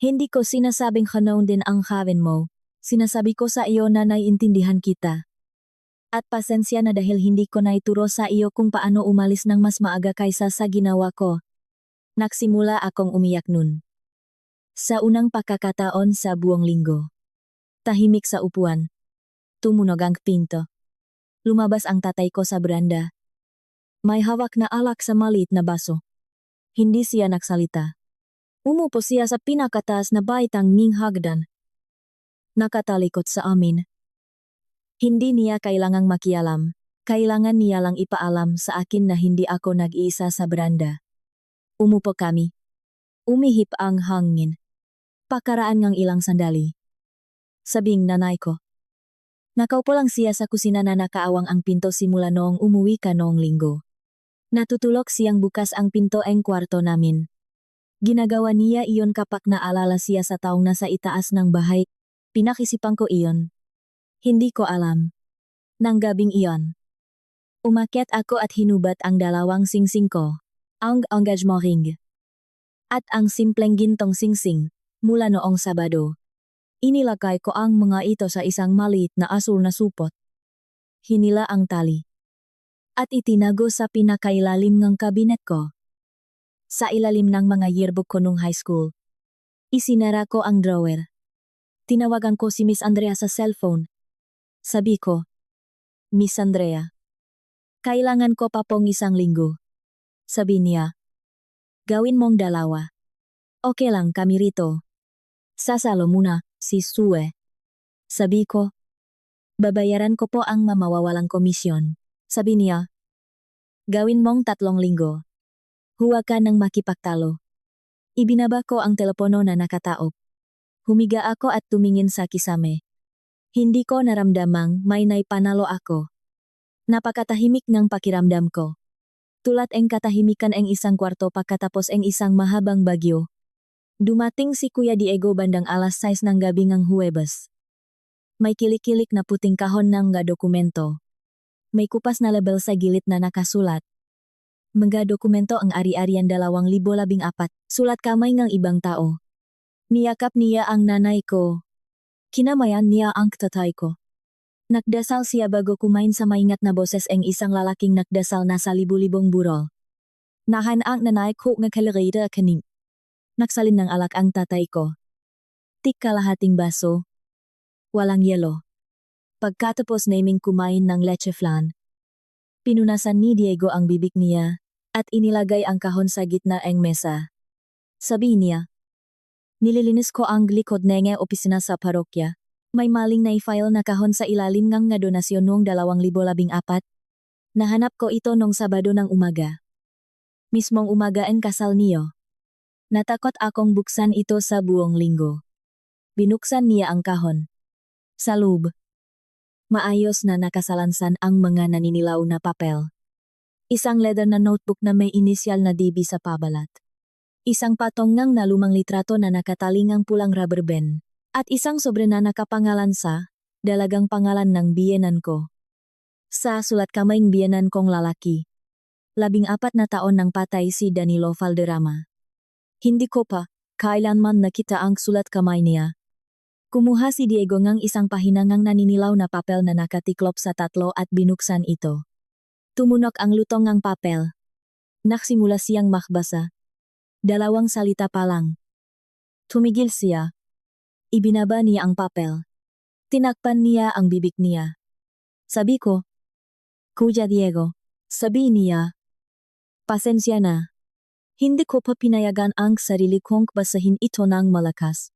Hindi ko sinasabing hanaw din ang gawin mo. Sinasabi ko sa iyo na naiintindihan kita. At pasensya na dahil hindi ko naituro sa iyo kung paano umalis ng mas maaga kaysa sa ginawa ko. Nagsimula akong umiyak nun. Sa unang pagkakataon sa buong linggo. Tahimik sa upuan. Tumunog ang pinto. Lumabas ang tatay ko sa beranda. May hawak na alak sa maliit na baso. Hindi siya nagsalita. Umupo siya sa pinakataas na baitang ning hagdan. Nakatalikod sa amin. Hindi niya kailangang makialam. Kailangan niya lang ipaalam sa akin na hindi ako nag-iisa sa beranda. Umupo kami. Umihip ang hangin. Pakaraan ngang ilang sandali. Sabing nanay ko. Nakaupo lang siya sa kusina na nakaawang ang pinto simula noong umuwi ka noong linggo. Natutulog siyang bukas ang pinto ang kwarto namin. Ginagawa niya iyon kapag naalala siya sa taong nasa itaas ng bahay. Pinakisipan ko iyon. Hindi ko alam. Nang gabing iyon. Umakyat ako at hinubat ang 2 singsing ko. Ang engagement ring. At ang simpleng gintong singsing, mula noong Sabado. Inilagay ko ang mga ito sa isang maliit na asul na supot. Hinila ang tali. At itinago sa pinakailalim ng kabinet ko. Sa ilalim ng mga yearbook ko nung high school. Isinara ko ang drawer. Tinawagan ko si Miss Andrea sa cellphone. Sabi ko, Miss Andrea. Kailangan ko pa pong 1 linggo. Sabi niya. Gawin mong 2. Okay lang kami rito. Sasalo muna, si Sue. Sabi ko. Babayaran ko po ang mamawawalang komisyon. Sabi niya. Gawin mong 3 linggo. Huwag ka nang makipagtalo. Ibinaba ko ang telepono na nakataop. Humiga ako at tumingin sa kisame. Hindi ko naramdamang may naipanalo ako. Napakatahimik ng pakiramdam ko. Tulad ang katahimikan ang isang kwarto pagkatapos ang isang mahabang bagyo. Dumating si Kuya Diego bandang alas 6 ng gabi ng Huwebes. May kilik-kilik na puting kahon ng mga dokumento. May kupas na label sa gilid na nakasulat. Mga dokumento ang ari-arian 2014, sulat kamay ng ibang tao. Niyakap niya ang nanay ko. Kinamayan niya ang tatay ko. Nagdasal siya bago kumain sa maingat na boses ang isang lalaking nagdasal na sa libu-libong burol. Nahan ang nanay ko nga kalagayda kaning. Naksalin ng alak ang tatay ko. Tik kalahating baso. Walang yelo. Pagkatapos naming kumain ng leche flan. Pinunasan ni Diego ang bibig niya at inilagay ang kahon sa gitna ng mesa. Sabi niya, nililinis ko ang likod ng opisina sa parokya. May maling na-file na kahon sa ilalim ng nga donasyon noong 2014. Nahanap ko ito nung Sabado ng umaga. Mismong umaga ang kasal niyo. Natakot akong buksan ito sa buong linggo. Binuksan niya ang kahon. Sa loob. Maayos na nakasalansan ang mga naninilaw na papel. Isang leather na notebook na may inisyal na DB sa pabalat. Isang patong ng nalumang litrato na nakatalingang pulang rubber band. At isang sobre na nakapangalan sa dalagang pangalan ng biyenan ko. Sa sulat kamayng biyenan kong lalaki. 14 na taon nang patay si Danilo Valderrama. Hindi ko pa kailanman nakita ang sulat kamay niya. Kumuha si Diego ng isang pahinangang naninilaw na papel na nakatiklop sa tatlo at binuksan ito. Tumunok ang lutong ng papel. Naksimula siyang makbasa. 2 salita pa lang. Tumigil siya. Ibinaba niya ang papel. Tinakpan niya ang bibig niya. Sabi ko, Kuya Diego, sabi niya, pasensya na. Hindi ko pa pinayagan ang sarili kong basahin ito ng malakas.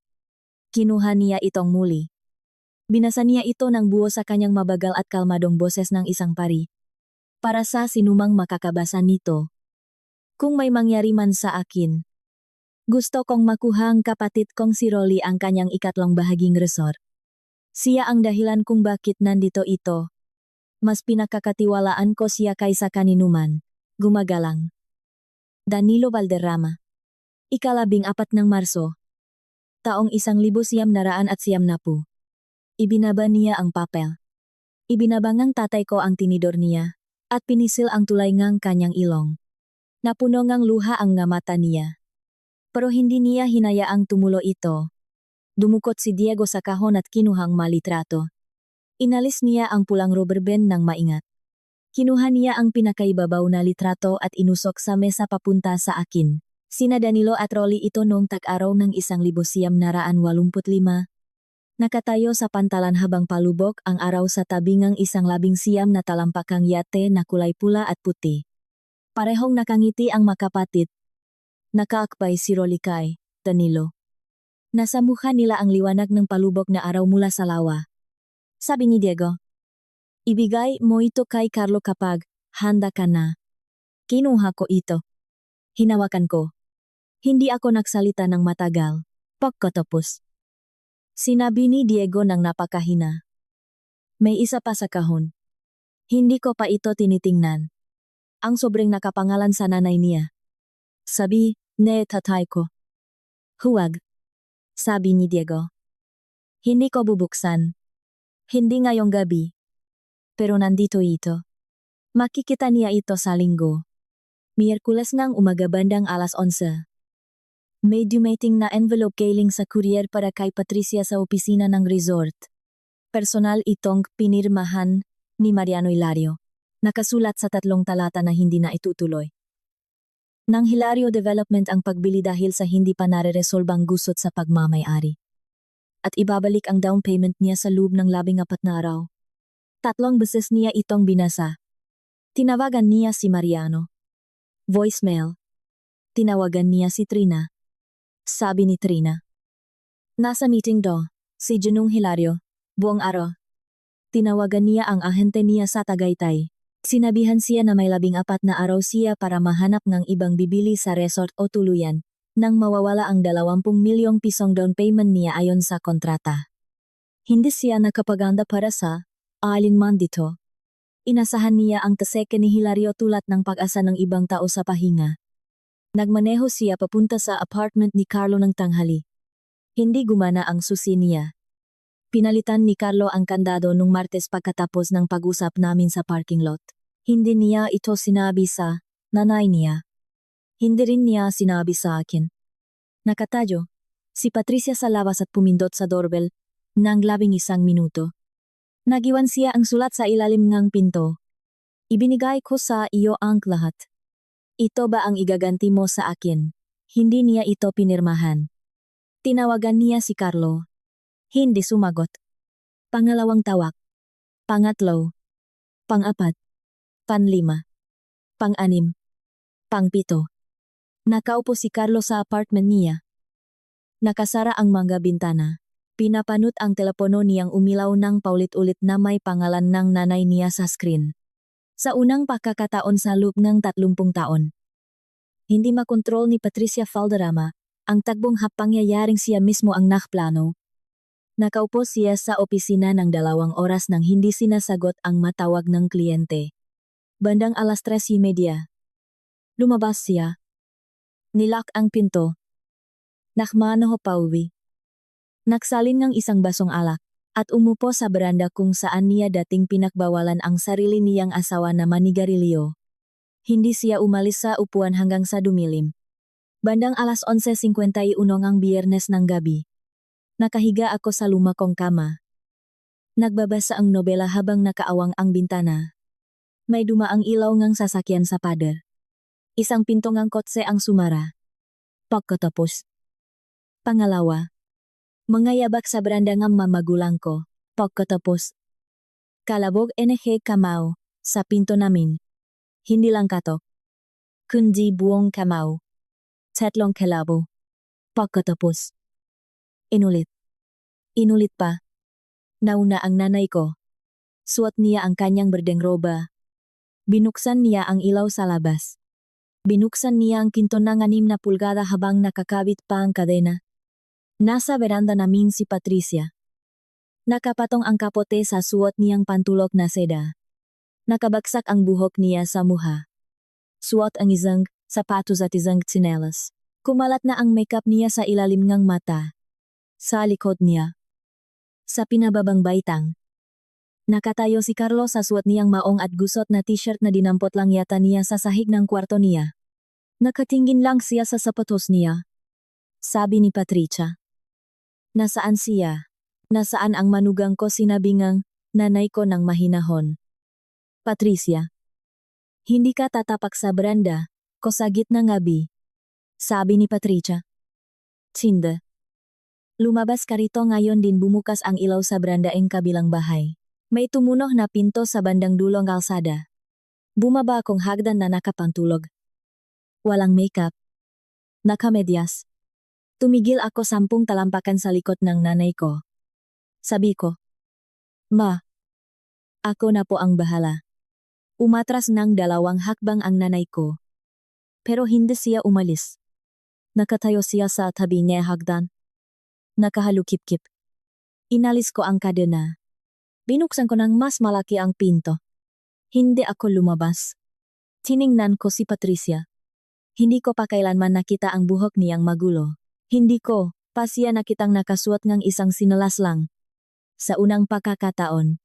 Kinuha niya itong muli. Binasa niya ito ng buo sa kanyang mabagal at kalmadong boses ng isang pari. Para sa sinumang makakabasa nito. Kung may mangyari man sa akin, gusto kong makuha ang kapatid kong si Rolly ang kanyang 3 bahaging resort. Siya ang dahilan kung bakit nandito ito. Mas pinakakatiwalaan ko siya kaysa kaninuman. Gumagalang. Danilo Valderrama. 14 ng Marso. Taong 1990. Ibinaba niya ang papel. Ibinabangang tatay ko ang tinidor niya. At pinisil ang tulay ngang kanyang ilong. Napuno ngang luha ang nga mata niya. Pero hindi niya hinayaang tumulo ito. Dumukot si Diego sa kahon at kinuhang malitrato. Inalis niya ang pulang rubber band ng maingat. Kinuha niya ang pinakaibabaw na litrato at inusok sa mesa papunta sa akin. Sina Danilo at Rolly ito noong tag-araw ng 1985. Nakatayo sa pantalan habang palubok ang araw sa tabi ng 19 na talampakang yate na kulay pula at puti. Parehong nakangiti ang makapatid. Nakaakbay si Rolly kay Danilo. Nasa mukha nila ang liwanag ng palubok na araw mula sa lawa. Sabi ni Diego, ibigay mo ito kay Carlo kapag handa ka na. Kinuha ko ito. Hinawakan ko. Hindi ako nagsalita ng matagal. Pagkatapos. Sinabi ni Diego ng napakahina. May isa pa sa kahon. Hindi ko pa ito tinitingnan. Ang sobrang nakapangalan sa nanay niya. Sabi, ne tatay ko. Huwag. Sabi ni Diego. Hindi ko bubuksan. Hindi ngayong gabi. Pero nandito ito. Makikita niya ito sa linggo. Miyerkules ng umaga bandang alas 11. May dumating na envelope galing sa courier para kay Patricia sa opisina ng resort. Personal itong pinirmahan ni Mariano Hilario. Nakasulat sa 3 talata na hindi na itutuloy. Nang Hilario Development ang pagbili dahil sa hindi pa nare-resolbang gusot sa pagmamay-ari. At ibabalik ang down payment niya sa loob ng 14 na araw. 3 beses niya itong binasa. Tinawagan niya si Mariano. Voicemail. Tinawagan niya si Trina. Sabi ni Trina. Nasa meeting do, si Junong Hilario, buong araw. Tinawagan niya ang ahente niya sa Tagaytay. Sinabihan siya na may 14 na araw siya para mahanap ng ibang bibili sa resort o tuluyan, nang mawawala ang 20 milyong pisong down payment niya ayon sa kontrata. Hindi siya nakapaganda para sa alinman dito. Inasahan niya ang taseke ni Hilario tulad ng pag-asa ng ibang tao sa pahinga. Nagmaneho siya papunta sa apartment ni Carlo ng tanghali. Hindi gumana ang susi niya. Pinalitan ni Carlo ang kandado nung Martes pagkatapos ng pag-usap namin sa parking lot. Hindi niya ito sinabi sa nanay niya. Hindi rin niya sinabi sa akin. Nakatayo si Patricia sa labas at pumindot sa doorbell ng 11 minuto. Nagiwan siya ang sulat sa ilalim ng pinto. Ibinigay ko sa iyo ang lahat. Ito ba ang igaganti mo sa akin? Hindi niya ito pinirmahan. Tinawagan niya si Carlo. Hindi sumagot. Pangalawang tawag. Pangatlo. Pang-apat. Panlima. Pang-anim. Pang-pito. Nakaupo si Carlo sa apartment niya. Nakasara ang mga bintana. Pinapanot ang telepono niyang umilaw ng paulit-ulit na may pangalan ng nanay niya sa screen. Sa unang pagkakataon sa loob ng 30 taon. Hindi makontrol ni Patricia Valderrama ang tagbong hapangyayaring siya mismo ang nakplano. Nakaupo siya sa opisina ng 2 oras nang hindi sinasagot ang matawag ng kliyente. Bandang 3:30. Lumabas siya. Nilak ang pinto. Nakmanaho pauwi. Nagsalin ng isang basong alak at umupo sa beranda kung saan niya dating pinakbawalan ang sarili niyang asawa na manigarilyo. Hindi siya umalis sa upuan hanggang sa dumilim. Bandang 11:51 ang Biyernes ng gabi. Nakahiga ako sa luma kong kama. Nagbabasa ang nobela habang nakaawang ang bintana. May dumaang ilaw ngang sasakyan sa pader. Isang pinto ngang kotse ang sumara. Pagkatapos. Pangalawa. Mga yabak sa beranda ng mamagulang ko. Pagkatapos. Kalabog NG kamao sa pinto namin. Hindi lang katok. Kundi buong kamao. 3 kalabo. Pagkatapos. Inulit. Inulit pa. Nauna ang nanay ko. Suot niya ang kanyang berdeng roba. Binuksan niya ang ilaw sa labas. Binuksan niya ang kinto ng 6 na pulgada habang nakakabit pa ang kadena. Nasa beranda namin si Patricia. Nakapatong ang kapote sa suot niyang pantulok na seda. Nakabagsak ang buhok niya sa muha. Suot ang isang sapatos at isang tsinelas. Kumalat na ang makeup niya sa ilalim ng mata. Sa likod niya. Sa pinababang baitang. Nakatayo si Carlo sa suot niyang maong at gusot na t-shirt na dinampot lang yata niya sa sahig ng kwarto niya. Nakatingin lang siya sa sapatos niya. Sabi ni Patricia. Nasaan siya? Nasaan ang manugang ko, sinabi ngang nanay ko ng mahinahon. Patricia. Hindi ka tatapak sa beranda, ko sa gitna ng gabi. Sabi ni Patricia. Tsinde. Lumabas ka rito ngayon din, bumukas ang ilaw sa beranda ng kabilang bahay. May tumunog na pinto sa bandang dulong kalsada. Bumaba akong hagdan na nakapantulog. Walang makeup. Nakamedyas. Tumigil ako 10 talampakan sa likod ng nanay ko. Sabi ko. Ma. Ako na po ang bahala. Umatras ng 2 hakbang ang nanay ko. Pero hindi siya umalis. Nakatayo siya sa tabi niya hagdan. Nakahalukip-kip. Inalis ko ang kadena. Binuksan ko ng mas malaki ang pinto. Hindi ako lumabas. Tiningnan ko si Patricia. Hindi ko pa kailanman nakita ang buhok niyang magulo. Hindi ko pa siya nakitang nakasuot ng isang sinelas lang. Sa unang pagkakataon.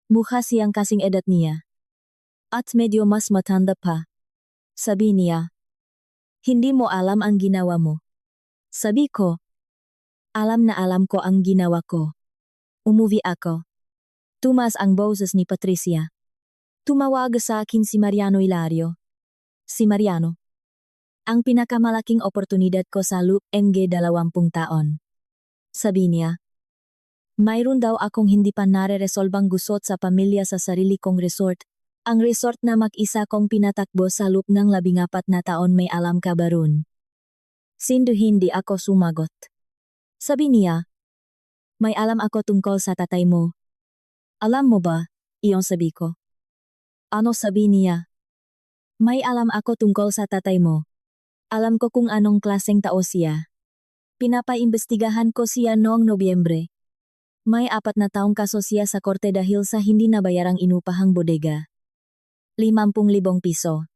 Mukha siyang kasing edad niya. At medyo mas matanda pa. Sabi niya. Hindi mo alam ang ginawa mo. Sabi ko. Alam na alam ko ang ginawa ko. Umuwi ako. Tumaas ang boses ni Patricia. Tumawag sa akin si Mariano Hilario. Si Mariano. Ang pinakamalaking oportunidad ko sa loob ng 20 taon. Sabi niya. Mayroon daw akong hindi pa nare-resolbang gusot sa pamilya sa sarili kong resort. Ang resort na mag-isa kong pinatakbo sa loob ng 14 na taon, may alam ka ba ron? Sindo hindi ako sumagot. Sabi niya. May alam ako tungkol sa tatay mo. Alam mo ba? Iyon sabi ko. Ano sabi niya? May alam ako tungkol sa tatay mo. Alam ko kung anong klaseng tao siya. Pinapaimbestigahan ko siya noong Nobyembre. May 4 na taong kaso siya sa korte dahil sa hindi nabayarang inupahang bodega. 50,000 piso.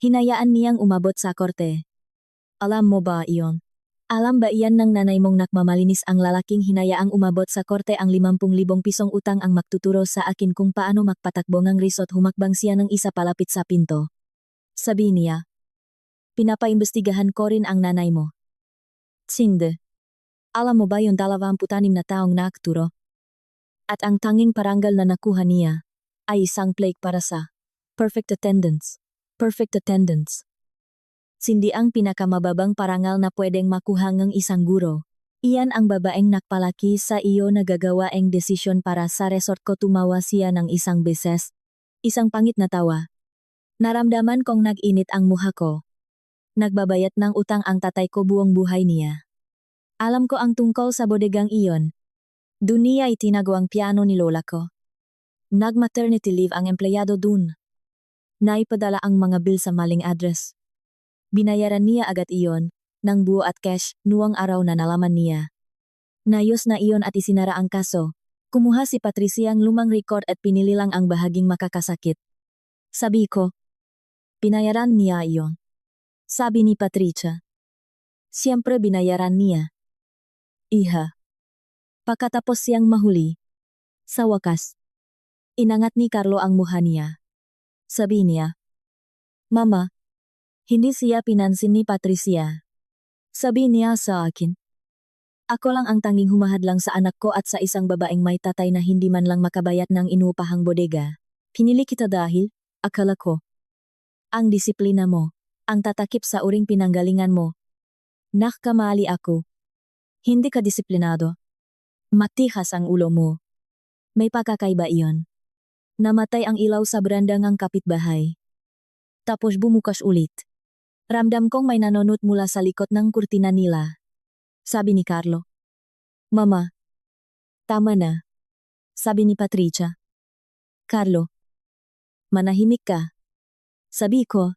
Hinayaan niyang umabot sa korte. Alam mo ba iyon? Alam ba iyan ng nanay mong nakmamalinis ang lalaking hinayaang umabot sa korte ang 50,000 pisong utang ang magtuturo sa akin kung paano magpatakbo ng resort humakbang siya ng isa palapit sa pinto. Sabi niya. Pinapaimbestigahan ko rin ang nanay mo. Tsinde. Alam mo ba yung 26 na taong nakturo? At ang tanging parangal na nakuha niya ay isang plaque para sa perfect attendance. Perfect attendance. Sindi ang pinakamababang parangal na pwedeng makuha ng isang guro. Iyan ang babaeng nakpalaki sa iyo na gagawa ang desisyon para sa resort ko. Tumawa siya ng isang beses. Isang pangit na tawa. Naramdaman kong nag-init ang mukha ko. Nagbabayat ng utang ang tatay ko buong buhay niya. Alam ko ang tungkol sa bodegang iyon. Doon niya itinago ang piano ni lola ko. Nag-maternity leave ang empleyado dun. Naipadala ang mga bill sa maling address. Binayaran niya agad iyon, ng buo at cash, nuwang araw na nalaman niya. Nayos na iyon at isinara ang kaso. Kumuha si Patricia ang lumang record at pinili lang ang bahaging makakasakit. Sabi ko, binayaran niya iyon. Sabi ni Patricia. Siyempre binayaran niya. Iha. Pagkatapos siyang mahuli. Sa wakas. Inangat ni Carlo ang mukha niya. Sabi niya. Mama. Hindi siya pinansin ni Patricia. Sabi niya sa akin. Ako lang ang tanging humahadlang sa anak ko at sa isang babaeng may tatay na hindi man lang makabayat ng inupahang bodega. Pinili kita dahil, akala ko. Ang disiplina mo, ang tatakip sa uring pinanggalingan mo. Nakakamali ako. Hindi ka disiplinado. Matihas ang ulo mo. May pagkakaiba iyon. Namatay ang ilaw sa beranda ng kapitbahay. Tapos bumukas ulit. Ramdam kong may nanonot mula sa likod ng kurtina nila. Sabi ni Carlo. Mama. Tama na. Sabi ni Patricia. Carlo. Manahimik ka. Sabi ko.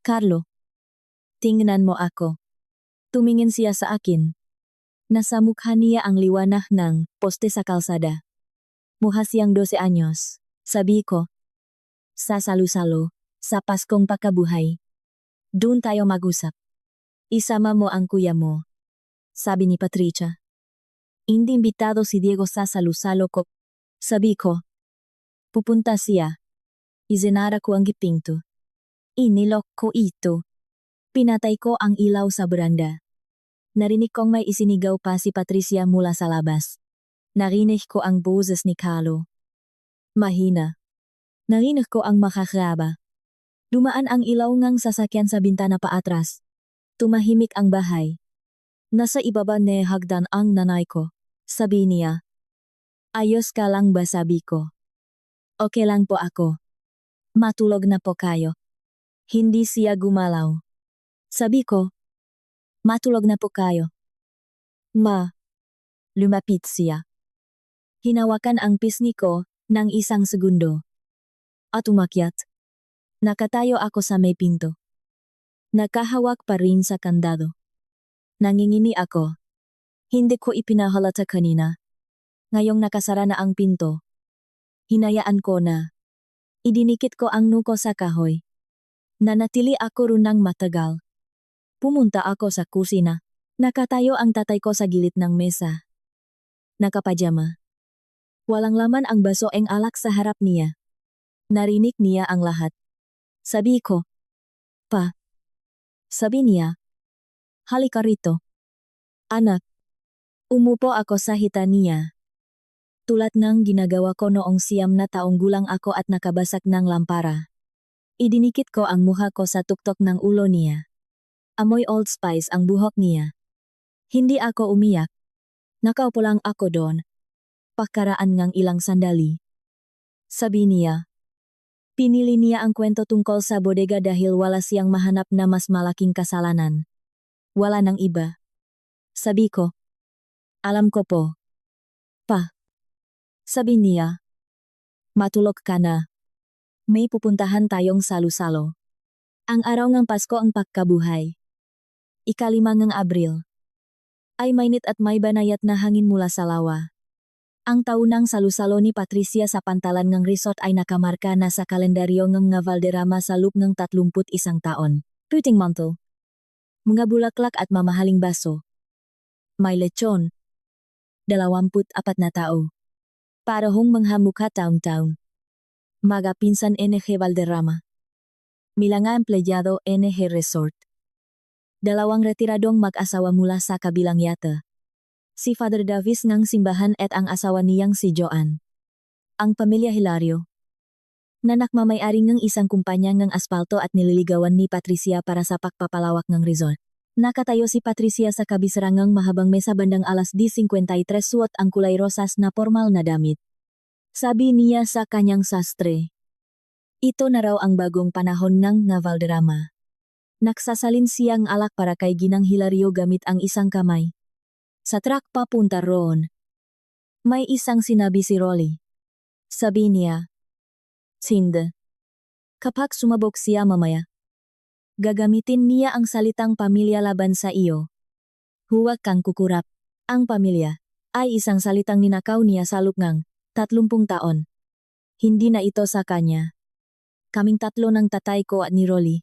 Carlo. Tingnan mo ako. Tumingin siya sa akin. Nasa mukha niya ang liwanag ng poste sa kalsada. Mukha siyang 12 anyos. Sabi ko. Sa salo-salo, sa Paskong pagkabuhay. Doon tayo mag-usap. Isama mo ang kuya mo. Sabi ni Patricia. Hindi imbitado si Diego sa salo-salo ko. Sabi ko. Pupunta siya. Izinara ko ang gipinto. Inilok ko ito. Pinatay ko ang ilaw sa beranda. Narinig kong may isinigaw pa si Patricia mula sa labas. Narinig ko ang boses ni Carlo. Mahina. Narinig ko ang makakraba. Dumaan ang ilaw ngang sasakyan sa bintana paatras. Tumahimik ang bahay. Nasa ibaba ni hagdan ang nanay ko. Sabi niya. Ayos ka lang ba, sabi ko. Okay lang po ako. Matulog na po kayo. Hindi siya gumalaw. Sabi ko. Matulog na po kayo. Ma. Lumapit siya. Hinawakan ang pisngi ko ng isang segundo. At umakyat. Nakatayo ako sa may pinto. Nakahawak pa rin sa kandado. Nangingini ako. Hindi ko ipinahalata kanina. Ngayong nakasara na ang pinto. Hinayaan ko na. Idinikit ko ang nuko sa kahoy. Nanatili ako ron ng matagal. Pumunta ako sa kusina. Nakatayo ang tatay ko sa gilid ng mesa. Nakapajama. Walang laman ang baso ang alak sa harap niya. Narinig niya ang lahat. Sabi ko. Pa. Sabi niya. Halika rito. Anak. Umupo ako sa hita niya. Tulad ng ginagawa ko noong 9 na taong gulang ako at nakabasag ng lampara. Idinikit ko ang mukha ko sa tuktok ng ulo niya. Amoy Old Spice ang buhok niya. Hindi ako umiyak. Nakaupo lang ako doon. Pagkaraan ng ilang sandali. Sabi niya. Pinili niya ang kwento tungkol sa bodega dahil wala siyang mahanap na mas malaking kasalanan. Wala nang iba. Sabi ko. Alam ko po. Pa. Sabi niya. Matulog ka na. May pupuntahan tayong salo-salo. Ang araw ng Pasko ang pagkabuhay. 5 ng Abril. Ay mainit at may banayat na hangin mula sa lawa. Ang taunang salusalo ni Patricia sa pantalan ng resort ay nakamarka na sa kalendaryo ng nga Valderrama sa loop ng 31 taon. Puting mantle. Mga bulaklak at mamahaling baso. May lechon. 24 na tao. Parehong manghamukha taon-taon. Mga pinsan NG Valderrama. Milanga empleyado NG Resort. Dalawang retiradong mag-asawa mula sa kabilang yata. Si Father Davis ng simbahan at ang asawa niyang si Joan. Ang pamilya Hilario. Nanak mamayari ng isang kumpanya ng asfalto at nililigawan ni Patricia para sa pagpapalawak ng resort. Nakatayo si Patricia sa kabisarangang mahabang mesa bandang alas 10:53 suot ang kulay rosas na formal na damit. Sabi niya sa kanyang sastre. Ito na raw ang bagong panahon ng nga Valderrama. Nagsasalin siyang alak para kay Ginang Hilario gamit ang isang kamay. Sa truck papunta roon. May isang sinabi si Rolly. Sabi niya. Sinde. Kapag sumabog siya mamaya. Gagamitin niya ang salitang pamilya laban sa iyo. Huwag kang kukurap. Ang pamilya ay isang salitang ninakaw niya sa loob ng 30 taon. Hindi na ito sa kanya. Kaming tatlo ng tatay ko at ni Rolly.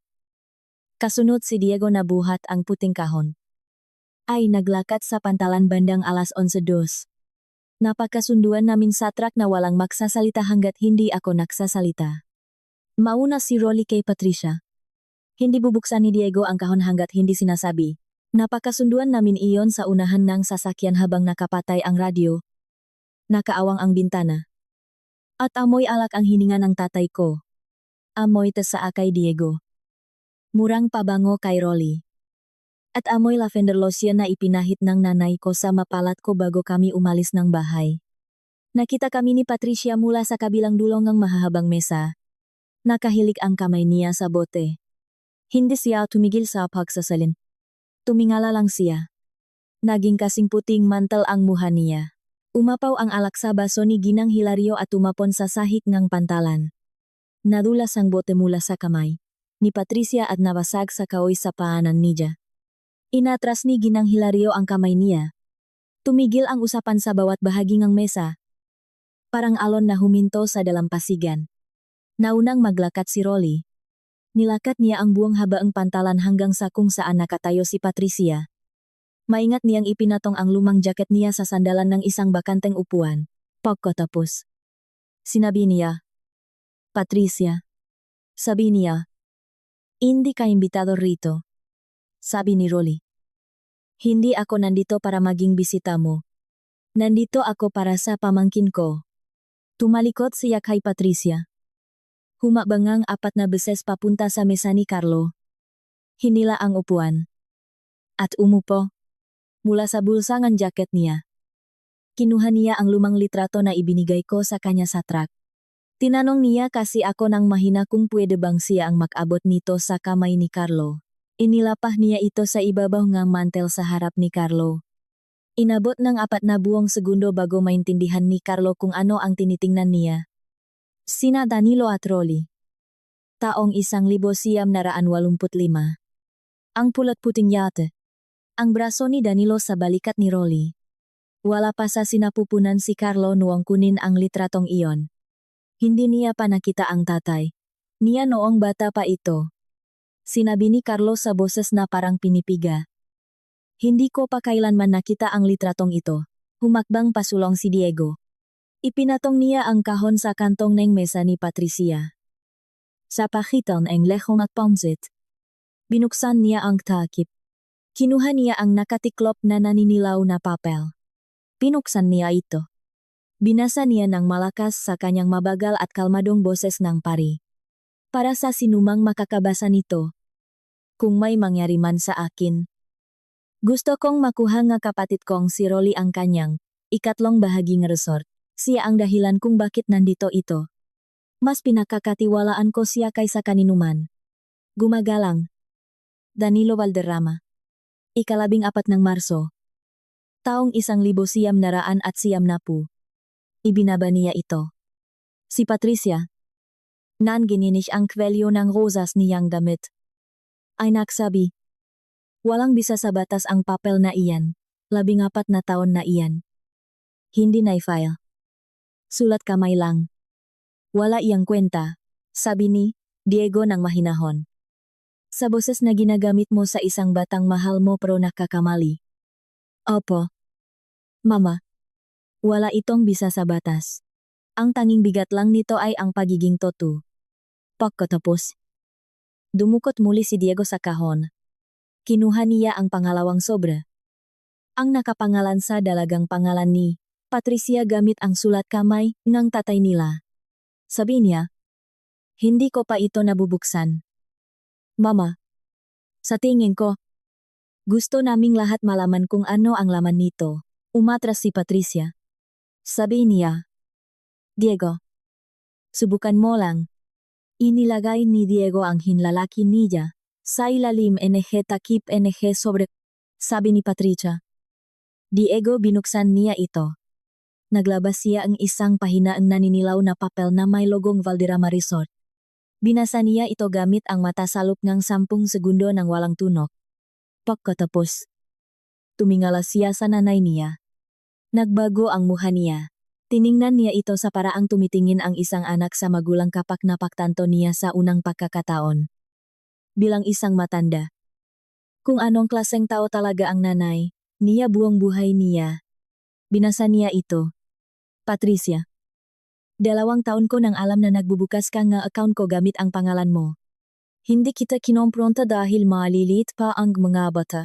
Kasunod si Diego na buhat ang puting kahon. Ay naglakat sa pantalan bandang alas 11:02. Napakasunduan namin sa truck na walang magsasalita hanggat hindi ako nagsasalita. Mauna si Rolly kay Patricia. Hindi bubuksan ni Diego ang kahon hanggat hindi sinasabi. Napakasunduan namin iyon sa unahan ng sasakyan habang nakapatay ang radyo. Nakaawang ang bintana. At amoy alak ang hininga ng tatay ko. Amoy tasa kay Diego. Murang pabango kay Rolly. At amoy lavender lotion na ipinahit ng nanay ko sa mapalat ko bago kami umalis ng bahay. Nakita kami ni Patricia mula sa kabilang dulo ng mahahabang mesa. Nakahilik ang kamay niya sa bote. Hindi siya tumigil sa pagsasalin. Tumingala lang siya. Naging kasing puting mantel ang mukha niya. Umapaw ang alak sa baso ni Ginang Hilario at tumapon sa sahig ng pantalan. Nadulas ang bote mula sa kamay ni Patricia at nabasag sa kahoy sa paanan niya. Inatras ni Ginang Hilario ang kamay niya. Tumigil ang usapan sa bawat bahagi ng mesa. Parang alon na huminto sa dalampasigan. Naunang maglakat si Rolly. Nilakat niya ang buong habaang pantalan hanggang sa kung saan nakatayo si Patricia. Maingat niyang ipinatong ang lumang jacket niya sa sandalan ng isang bakanteng upuan. Pagkatapos, sinabi niya, Patricia. Sabi niya, hindi ka imbitado rito. Sabi ni Rolly. Hindi ako nandito para maging bisita mo. Nandito ako para sa pamangkin ko. Tumalikod siya kay Patricia. Humabangang 4 na beses papunta sa mesa ni Carlo. Hinila ang upuan. At umupo. Mula sa bulsa ng jacket niya. Kinuha niya ang lumang litrato na ibinigay ko sa kanya sa truck. Tinanong niya kasi ako nang mahina kung pwede bang siya ang makabot nito sa kamay ni Carlo. Inilapah niya ito sa ibabaw ng mantel sa harap ni Carlo. Inabot ng 4 na buong segundo bago maintindihan ni Carlo kung ano ang tinitingnan niya. Sina Danilo at Rolly. Taong 1985. Ang pulat-puting yate. Ang braso ni Danilo sa balikat ni Rolly. Wala pa sa sinapupunan si Carlo noong kunin ang litratong iyon. Hindi niya pa nakita ang tatay. Niya noong bata pa ito. Sinabi ni Carlo sa boses na parang pinipiga. Hindi ko pa kailanman nakita ang litratong ito. Humakbang pasulong si Diego. Ipinatong niya ang kahon sa kantong ng mesa ni Patricia. Sa pagitan ng lehong at pansit. Binuksan niya ang takip. Kinuha niya ang nakatiklop na naninilaw na papel. Pinuksan niya ito. Binasa niya ng malakas sa kanyang mabagal at kalmadong boses ng pari. Para sa sinumang makakabasa nito. Kung may mangyari man sa akin. Gusto kong makuha nga kapatid kong si Rolly ang kanyang 3 bahagi ng resort. Siya ang dahilan kung bakit nandito ito. Mas pinakakatiwalaan ko siya kaysa kaninuman. Gumagalang. Danilo Valderrama. 14 ng Marso. Taong 1990. Ibinaba niya ito. Si Patricia. Nan gininis ang kwelyo ng rosas niyang damit. Ay nagsabi. Walang bisa sa batas ang papel na iyan. 14 na taon na iyan. Hindi na i-file. Sulat kamay lang. Wala iyang kwenta, sabi ni Diego ng mahinahon. Sa boses na ginagamit mo sa isang batang mahal mo pero nakakamali. Opo. Mama. Wala itong bisa sa batas. Ang tanging bigat lang nito ay ang pagiging toto. Pagkatapos, dumukot muli si Diego sa kahon. Kinuha niya ang pangalawang sobra. Ang nakapangalan sa dalagang pangalan ni Patricia gamit ang sulat kamay ng tatay nila. Sabi niya, hindi ko pa ito nabubuksan. Mama, sa tingin ko, gusto naming lahat malaman kung ano ang laman nito. Umatras si Patricia. Sabi niya, Diego, subukan mo lang. Inilagay ni Diego ang hinlalaki niya sa ilalim NG takip NG sobre, sabi ni Patricia. Diego binuksan niya ito. Naglabas siya ang isang pahina ang naninilaw na papel na may logong Valderrama Resort. Binasa niya ito gamit ang mata sa loob ng 10 segundo ng walang tunok. Pagkatapos, tumingala siya sa nanay niya. Nagbago ang mukha niya. Tiningnan niya ito sa paraang tumitingin ang isang anak sa magulang kapag napagtanto niya sa unang pagkakataon. Bilang isang matanda. Kung anong klaseng tao talaga ang nanay, niya buong buhay niya. Binasa niya ito. Patricia. 2 taon ko nang alam na nagbubukas ka ng account ko gamit ang pangalan mo. Hindi kita kinompronta dahil maliliit pa ang mga bata.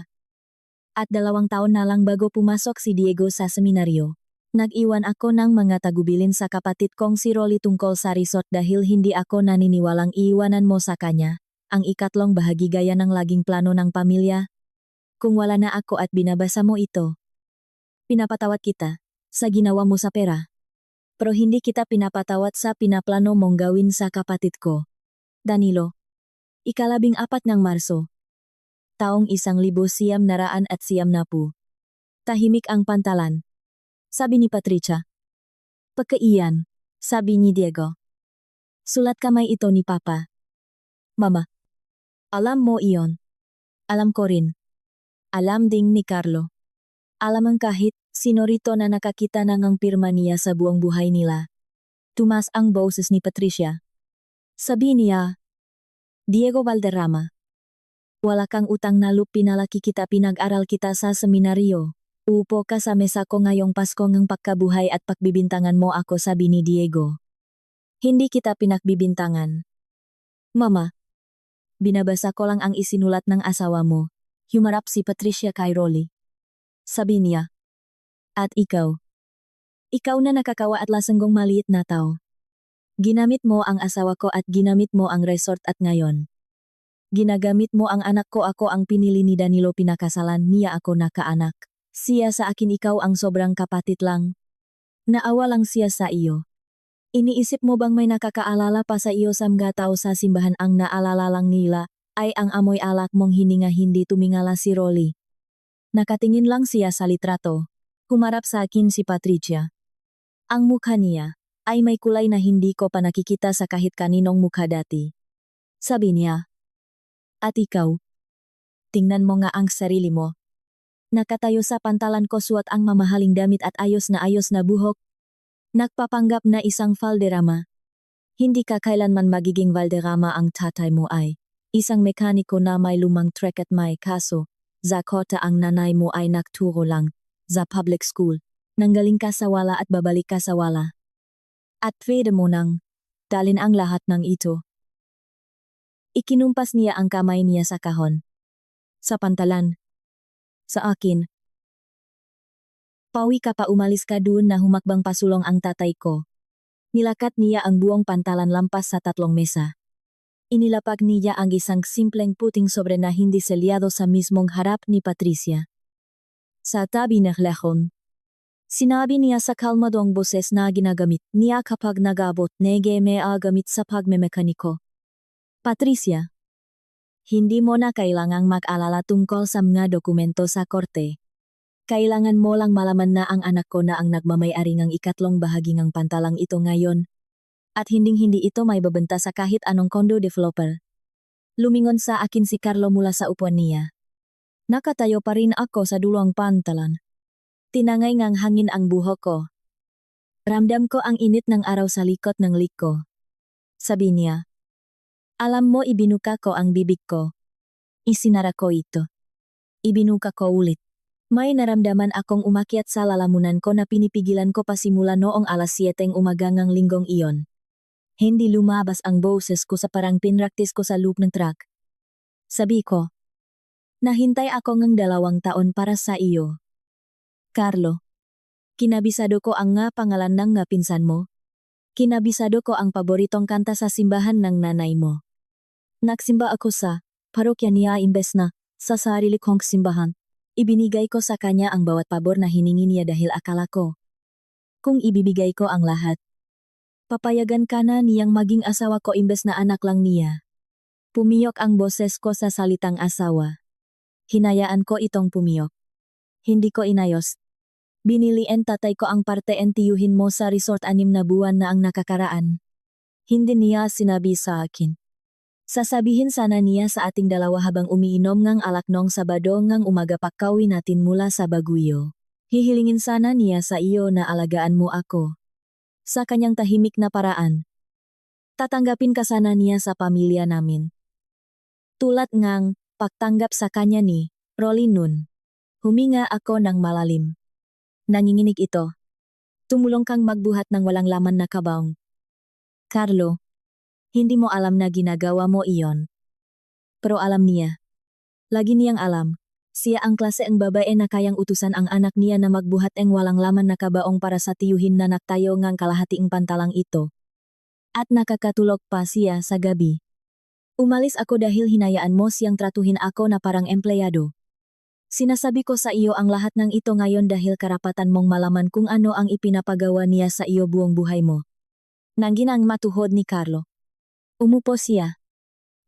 At 2 taon na lang bago pumasok si Diego sa seminaryo. Nag-iwan ako ng mga tagubilin sa kapatid kong si Rolly tungkol sa resort dahil hindi ako naniniwalang iiwanan mo sa kanya, ang ikatlong bahagi gaya ng laging plano ng pamilya. Kung wala na ako at binabasa mo ito, pinapatawad kita sa ginawa mo sa pera. Pero hindi kita pinapatawad sa pinaplano mong gawin sa kapatid ko. Danilo. 14 ng Marso. Taong 1990. Tahimik ang pantalan. Sabi ni Patricia. Pagkaiyan, sabi ni Diego. Sulat kamay ito ni Papa. Mama. Alam mo iyon. Alam ko rin. Alam ding ni Carlo. Alam ang kahit sino rito na nakakita ng ang pirma niya sa buong buhay nila. Tumas ang boses ni Patricia. Sabi niya, Diego Valderrama. Wala kang utang na loob, pinalaki kita, pinag-aral kita sa seminaryo. Upo ka sa mesa ko ngayong Pasko ng pagkabuhay at pagbibintangan mo ako, sabi ni Diego. Hindi kita pinagbibintangan. Mama. Binabasa ko lang ang isinulat ng asawa mo. Humarap si Patricia kay Rolly. Sabi niya. At ikaw. Ikaw na nakakawa at lasanggong maliit na tao. Ginamit mo ang asawa ko at ginamit mo ang resort at ngayon. Ginagamit mo ang anak ko, ako ang pinili ni Danilo, pinakasalan niya ako na kaanak. Siya sa akin, ikaw ang sobrang kapatid lang. Naawa lang siya sa iyo. Iniisip mo bang may nakakaalala pa sa iyo sa mga tao sa simbahan? Ang naalala lang nila ay ang amoy alak mong hininga. Hindi tumingala si Rolly. Nakatingin lang siya sa litrato. Humarap sa akin si Patricia. Ang mukha niya ay may kulay na hindi ko pa nakikita sa kahit kaninong mukha dati. Sabi niya. At ikaw? Tingnan mo nga ang sarili mo. Nakatayo sa pantalan ko, suot ang mamahaling damit at ayos na buhok. Nagpapanggap na isang Valderrama. Hindi ka kailanman magiging Valderrama. Ang tatay mo ay isang mekaniko na may lumang trek at may kaso. Sa kota ang nanay mo ay nagturo lang sa public school. Nanggaling ka sa wala at babalik ka sa wala. At pwede mo nang dalin ang lahat ng ito. Ikinumpas niya ang kamay niya sa kahon. Sa pantalan. Sa akin. Pawi ka pa, umalis ka doon na humakbang pasulong ang tatay ko. Nilakat niya ang buong pantalan lampas sa 3 mesa. Inilapag niya ang isang simpleng puting sobre na hindi selyado sa mismong harap ni Patricia. Sa tabi ng lehon. Sinabi niya sa kalmadong boses na ginagamit niya kapag nag-abot nege may gamit sa pagmemekaniko. Patricia. Hindi mo na kailangang mag-alala tungkol sa mga dokumento sa korte. Kailangan mo lang malaman na ang anak ko na ang nagmamay-ari ng ikatlong bahagi ng pantalang ito ngayon. At hinding-hindi ito may babenta sa kahit anong condo developer. Lumingon sa akin si Carlo mula sa upuan niya. Nakatayo pa rin ako sa dulong pantalan. Tinangay ngang hangin ang buhok ko. Ramdam ko ang init ng araw sa likod ng liko. Sabi niya. Alam mo ibinuka ko ang bibig ko. Isinara ko ito. Ibinuka ko ulit. May naramdaman akong umakyat sa lalamunan ko na pinipigilan ko pa simula noong alas 7 umaga ng linggong iyon. Hindi lumabas ang boses ko sa parang pinraktis ko sa loop ng truck. Sabi ko. Nahintay ako ng 2 taon para sa iyo. Carlo. Kinabisado ko ang nga pangalan ng nga pinsan mo. Kinabisado ko ang paboritong kanta sa simbahan ng nanay mo. Nagsimba ako sa parokya niya imbes na sa sarili kong simbahan. Ibinigay ko sa kanya ang bawat pabor na hiningi niya dahil akala ko. Kung ibibigay ko ang lahat, papayagan ka na niyang maging asawa ko imbes na anak lang niya. Pumiyok ang boses ko sa salitang asawa. Hinayaan ko itong pumiyok. Hindi ko inayos. Biniliin tatay ko ang parte tiyuhin mo sa resort 6 na buwan na ang nakakaraan. Hindi niya sinabi sa akin. Sasabihin sana niya sa ating dalawa habang umiinom ng alak nong Sabado ng umaga pagkawi natin mula sa Baguio. Hihilingin sana niya sa iyo na alagaan mo ako. Sa kanyang tahimik na paraan. Tatanggapin ka sana niya sa pamilya namin. Tulad ngang pagtanggap sa kanya ni Rolly nun. Huminga ako ng malalim. Nanginginig ito. Tumulong kang magbuhat ng walang laman na kabaong. Carlo. Hindi mo alam na ginagawa mo iyon. Pero alam niya. Lagi niyang alam. Siya ang klase ang babae na kayang utusan ang anak niya na magbuhat ng walang laman na kabaong para sa tiyuhin na naktayo ngang kalahating pantalang ito. At nakakatulog pa siya sa gabi. Umalis ako dahil hinayaan mo siyang tratuhin ako na parang empleyado. Sinasabi ko sa iyo ang lahat ng ito ngayon dahil karapatan mong malaman kung ano ang ipinapagawa niya sa iyo buong buhay mo. Nangginang matuhod ni Carlo. Umupo siya.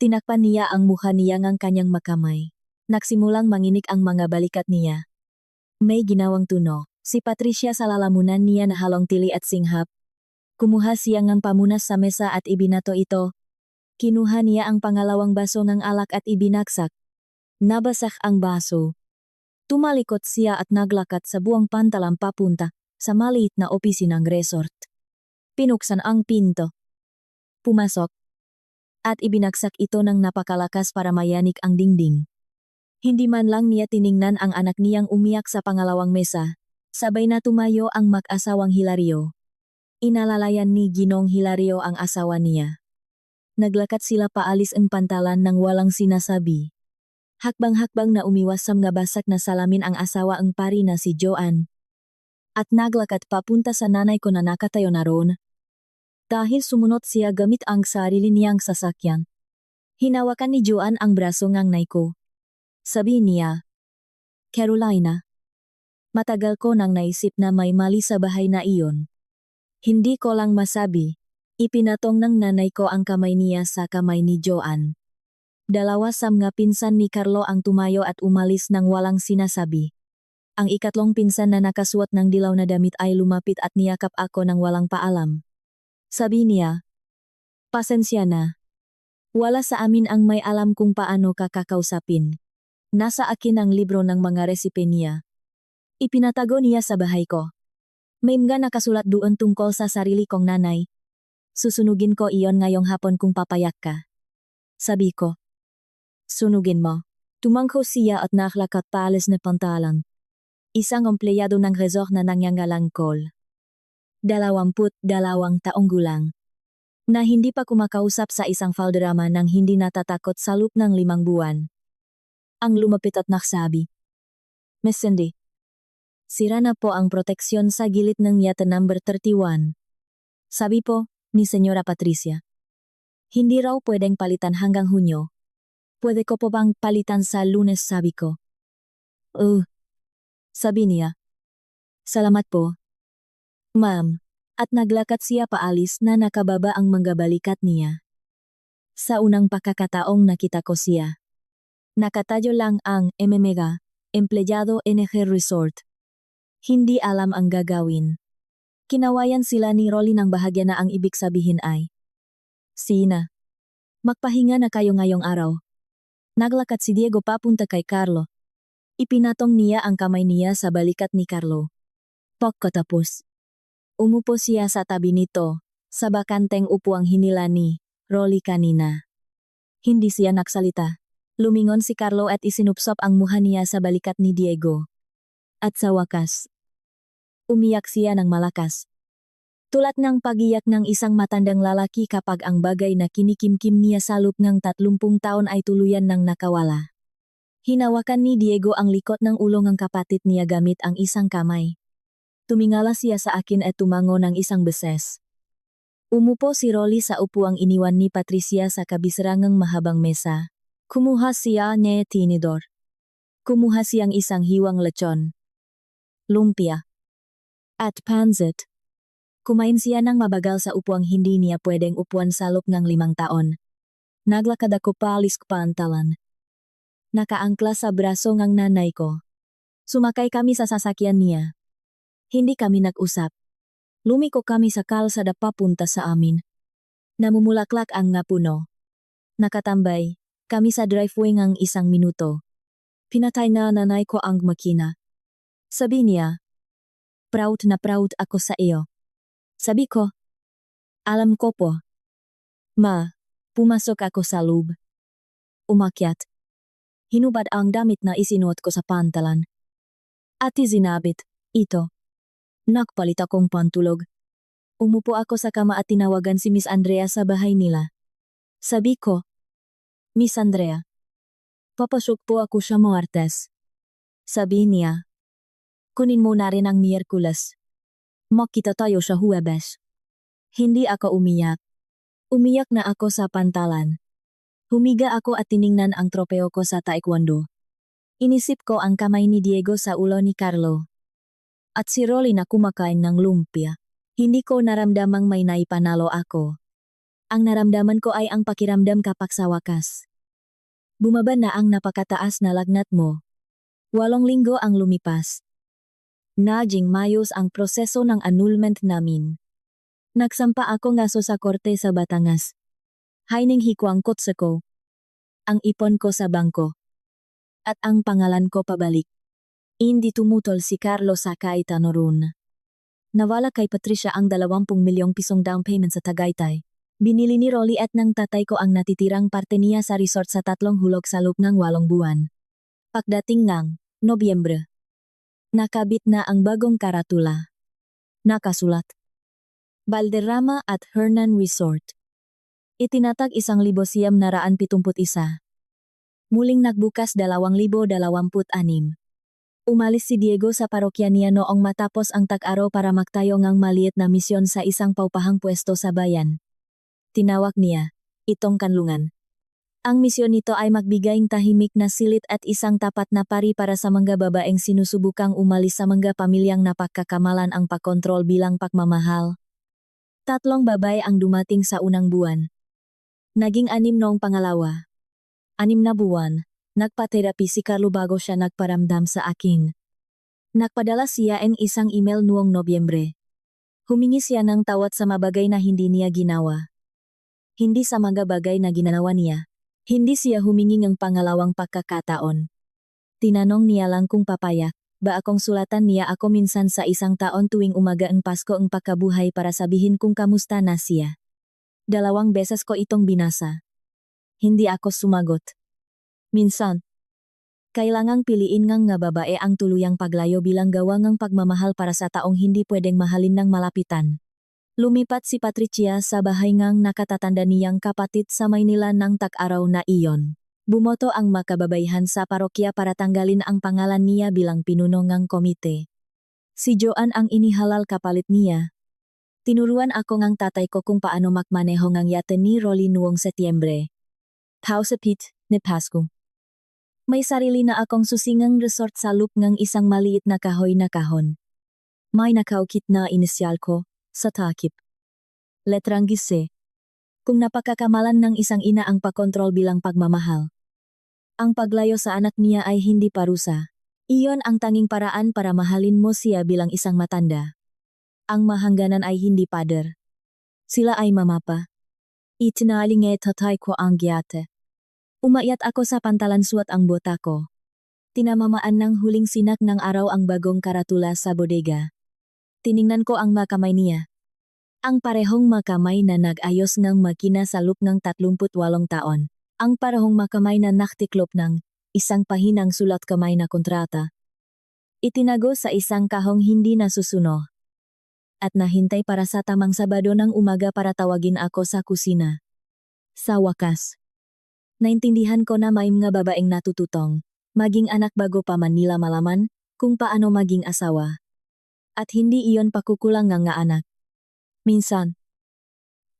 Tinakpan niya ang mukha niya ng kanyang makamay. Nagsimulang manginig ang mga balikat niya. May ginawang tunog. Si Patricia sa lalamunan niya na halong tili at singhap. Kumuha siya ng pamunas sa mesa at ibinato ito. Kinuha niya ang pangalawang baso ng alak at ibinagsak. Nabasak ang baso. Tumalikot siya at naglakat sa buong pantalang papunta sa maliit na opisinang resort. Pinuksan ang pinto. Pumasok. At ibinagsak ito ng napakalakas para mayanik ang dingding. Hindi man lang niya tiningnan ang anak niyang umiyak sa pangalawang mesa. Sabay na tumayo ang mag-asawang Hilario. Inalalayan ni Ginong Hilario ang asawa niya. Naglakad sila paalis ang pantalan ng walang sinasabi. Hakbang-hakbang na umiwas sa mga basak na salamin ang asawa ang pari na si Joanne. At naglakad papunta sa nanay ko na nakatayo na roon. Dahil sumunod siya gamit ang sarili niyang sasakyan. Hinawakan ni Joanne ang braso ng nanay ko. Sabi niya, Carolina. Matagal ko nang naisip na may mali sa bahay na iyon. Hindi ko lang masabi. Ipinatong ng nanay ko ang kamay niya sa kamay ni Joanne. Dalawa sa mga pinsan ni Carlo ang tumayo at umalis nang walang sinasabi. Ang ikatlong pinsan na nakasuot ng dilaw na damit ay lumapit at niyakap ako nang walang paalam. Sabi niya, pasensya na. Wala sa amin ang may alam kung paano ka kakausapin. Nasa akin ang libro ng mga resipe niya. Ipinatago niya sa bahay ko. May mga nakasulat doon tungkol sa sarili kong nanay. Susunugin ko iyon ngayong hapon kung papayak ka. Sabi ko. Sunugin mo. Tumangko siya at naklakat paalis na pantalan. Isang empleyado ng resort na nangyanggalang Cole. 22 taong gulang. Na hindi pa kumakausap sa isang valderrama nang hindi natatakot sa loob ng 5 buwan. Ang lumapit at nagsabi. Miss Cindy. Sira na po ang proteksyon sa gilid ng yata number 31. Sabi po, ni Senyora Patricia. Hindi raw pwedeng palitan hanggang Hunyo. Pwede ko po bang palitan sa Lunes sabi ko. Sabi niya. Salamat po. Ma'am, at naglakad siya paalis na nakababa ang mga balikat niya. Sa unang pagkakataong nakita ko siya. Nakatayo lang ang MMG, Empleyado NG Resort. Hindi alam ang gagawin. Kinawayan sila ni Rolly ng bahagya na ang ibig sabihin ay. Sina. Magpahinga na kayo ngayong araw. Naglakad si Diego papunta kay Carlo. Ipinatong niya ang kamay niya sa balikat ni Carlo. Pagkatapos. Umupo siya sa tabi nito, sa bakanteng upuang hinila ni Rolly kanina. Hindi siya nagsalita. Lumingon si Carlo at isinupsop ang mukha niya sa balikat ni Diego. At sa wakas, umiyak siya ng malakas. Tulad ng pagiyak ng isang matandang lalaki kapag ang bagay na kinikimkim niya sa loob ng 30 taon ay tuluyan ng nakawala. Hinawakan ni Diego ang likod ng ulo ng kapatid niya gamit ang isang kamay. Tumingala siya sa akin at tumango ng isang beses. Umupo si Rolly sa upuang iniwan ni Patricia sa kabisrangang mahabang mesa. Kumuha siya ng tinidor. Kumuha siyang isang hiwang lechon, lumpia, at pansit. Kumain siya ng mabagal sa upuang hindi niya pwedeng upuan sa loob ng 5 taon. Naglakad ako paalis ko pantalan. Nakaangkla sa braso ng nanay ko. Sumakay kami sa sasakyan niya. Hindi kami nag-usap. Lumiko kami sa kalsada papunta sa amin. Namumulaklak ang napuno. Nakatambay kami sa driveway ng 1 minuto. Pinatay na nanay ko ang makina. Sabi niya, proud na proud ako sa iyo. Sabi ko, alam ko po. Ma, pumasok ako sa loob. Umakyat. Hinubad ang damit na isinuot ko sa pantalan. At isinabit, ito. Nagpalit akong pantulog. Umupo ako sa kama at tinawagan si Miss Andrea sa bahay nila. Sabi ko, Miss Andrea, papasok po ako sa Martes. Sabi niya, kunin mo na rin ang Miyerkules. Makita tayo sa Huwebes. Hindi ako umiyak. Umiyak na ako sa pantalan. Humiga ako at tiningnan ang tropeo ko sa taekwondo. Inisip ko ang kamay ni Diego sa ulo ni Carlo. At si Rolly na kumakain ng lumpia. Hindi ko naramdamang may naipanalo ako. Ang naramdaman ko ay ang pakiramdam kapag sa wakas. Bumaba na ang napakataas na lagnat mo. 8 linggo ang lumipas. Naging mayos ang proseso ng annulment namin. Nagsampa ako ngaso sa korte sa Batangas. Haining hikwang kotse ko. Ang ipon ko sa bangko. At ang pangalan ko pabalik. Hindi tumutol si Carlo sa Cayetano Run. Nawala kay Patricia ang 20 milyong pisong down payment sa Tagaytay. Binili ni Rolly at ng tatay ko ang natitirang parte niya sa resort sa 3 hulog sa loob ng 8 buwan. Pagdating ng Nobyembre, nakabit na ang bagong karatula. Nakasulat, Valderrama at Hernan Resort. Itinatag 1,971. Muling nagbukas 2026. Umalis si Diego sa parokya niya noong matapos ang tag-araw para magtayo ng maliit na misyon sa isang paupahang pwesto sa bayan. Tinawag niya itong kanlungan. Ang misyon nito ay magbigay ng tahimik na silid at isang tapat na pari para sa mga babaeng sinusubukang umalis sa mga pamilyang napagkakamalan ang pagkontrol bilang pagmamahal. 3 babae ang dumating sa unang buwan. Naging 6 noong pangalawa. 6 na buwan. Nagpa-therapy si Carlo bago siya nagparamdam sa akin. Nagpadala siya ng isang email noong Nobyembre. Humingi siya ng tawad sa mabagay na hindi niya ginawa. Hindi sa mga bagay na ginawa niya. Hindi siya humingi ng pangalawang pagkakataon. Tinanong niya lang kung papayag ba akong sulatan niya ako minsan sa 1 taon tuwing umaga ang Pasko ang pagkabuhay para sabihin kung kamusta na siya. 2 beses ko itong binasa. Hindi ako sumagot. Minsan, kailangang piliin ng nga babae ang tuluyang paglayo bilang gawa ng pagmamahal para sa taong hindi pwedeng mahalin ng malapitan. Lumipat si Patricia sa bahay ng nakatatanda niyang kapatid sa Maynila ng tag-araw na iyon. Bumoto ang makababayhan sa parokya para tanggalin ang pangalan niya bilang pinuno ng komite. Si Joan ang inihalal kapalit niya. Tinuruan ako ng tatay ko kung paano magmaneho ng yate ni Rolly noong Setyembre. Tausapit ni Pasko. May sarili na akong susingang resort sa loob ng isang maliit na kahoy na kahon. May nakaukit na inisyal ko sa takip. Letrang G. Kung napakakamalan ng isang ina ang pagkontrol bilang pagmamahal. Ang paglayo sa anak niya ay hindi parusa. Iyon ang tanging paraan para mahalin mo siya bilang isang matanda. Ang mahangganan ay hindi pader. Sila ay mamapa. Itinaling tatay ko ang gyate. Umayat ako sa pantalan suot ang bota ko. Tinamamaan ng huling sinak ng araw ang bagong karatula sa bodega. Tiningnan ko ang makamay niya. Ang parehong makamay na nag-ayos ng makina sa loob ng 38 taon. Ang parehong makamay na naktiklop ng isang pahinang sulat kamay na kontrata. Itinago sa isang kahong hindi nasusuno. At nahintay para sa tamang Sabado ng umaga para tawagin ako sa kusina. Sa wakas, naintindihan ko na may mga babaeng natututong maging anak bago pa man nila malaman kung paano maging asawa. At hindi iyon pakukulang nga anak. Minsan,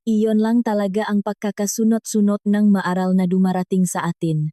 iyon lang talaga ang pagkakasunot-sunot ng maaral na dumarating sa atin.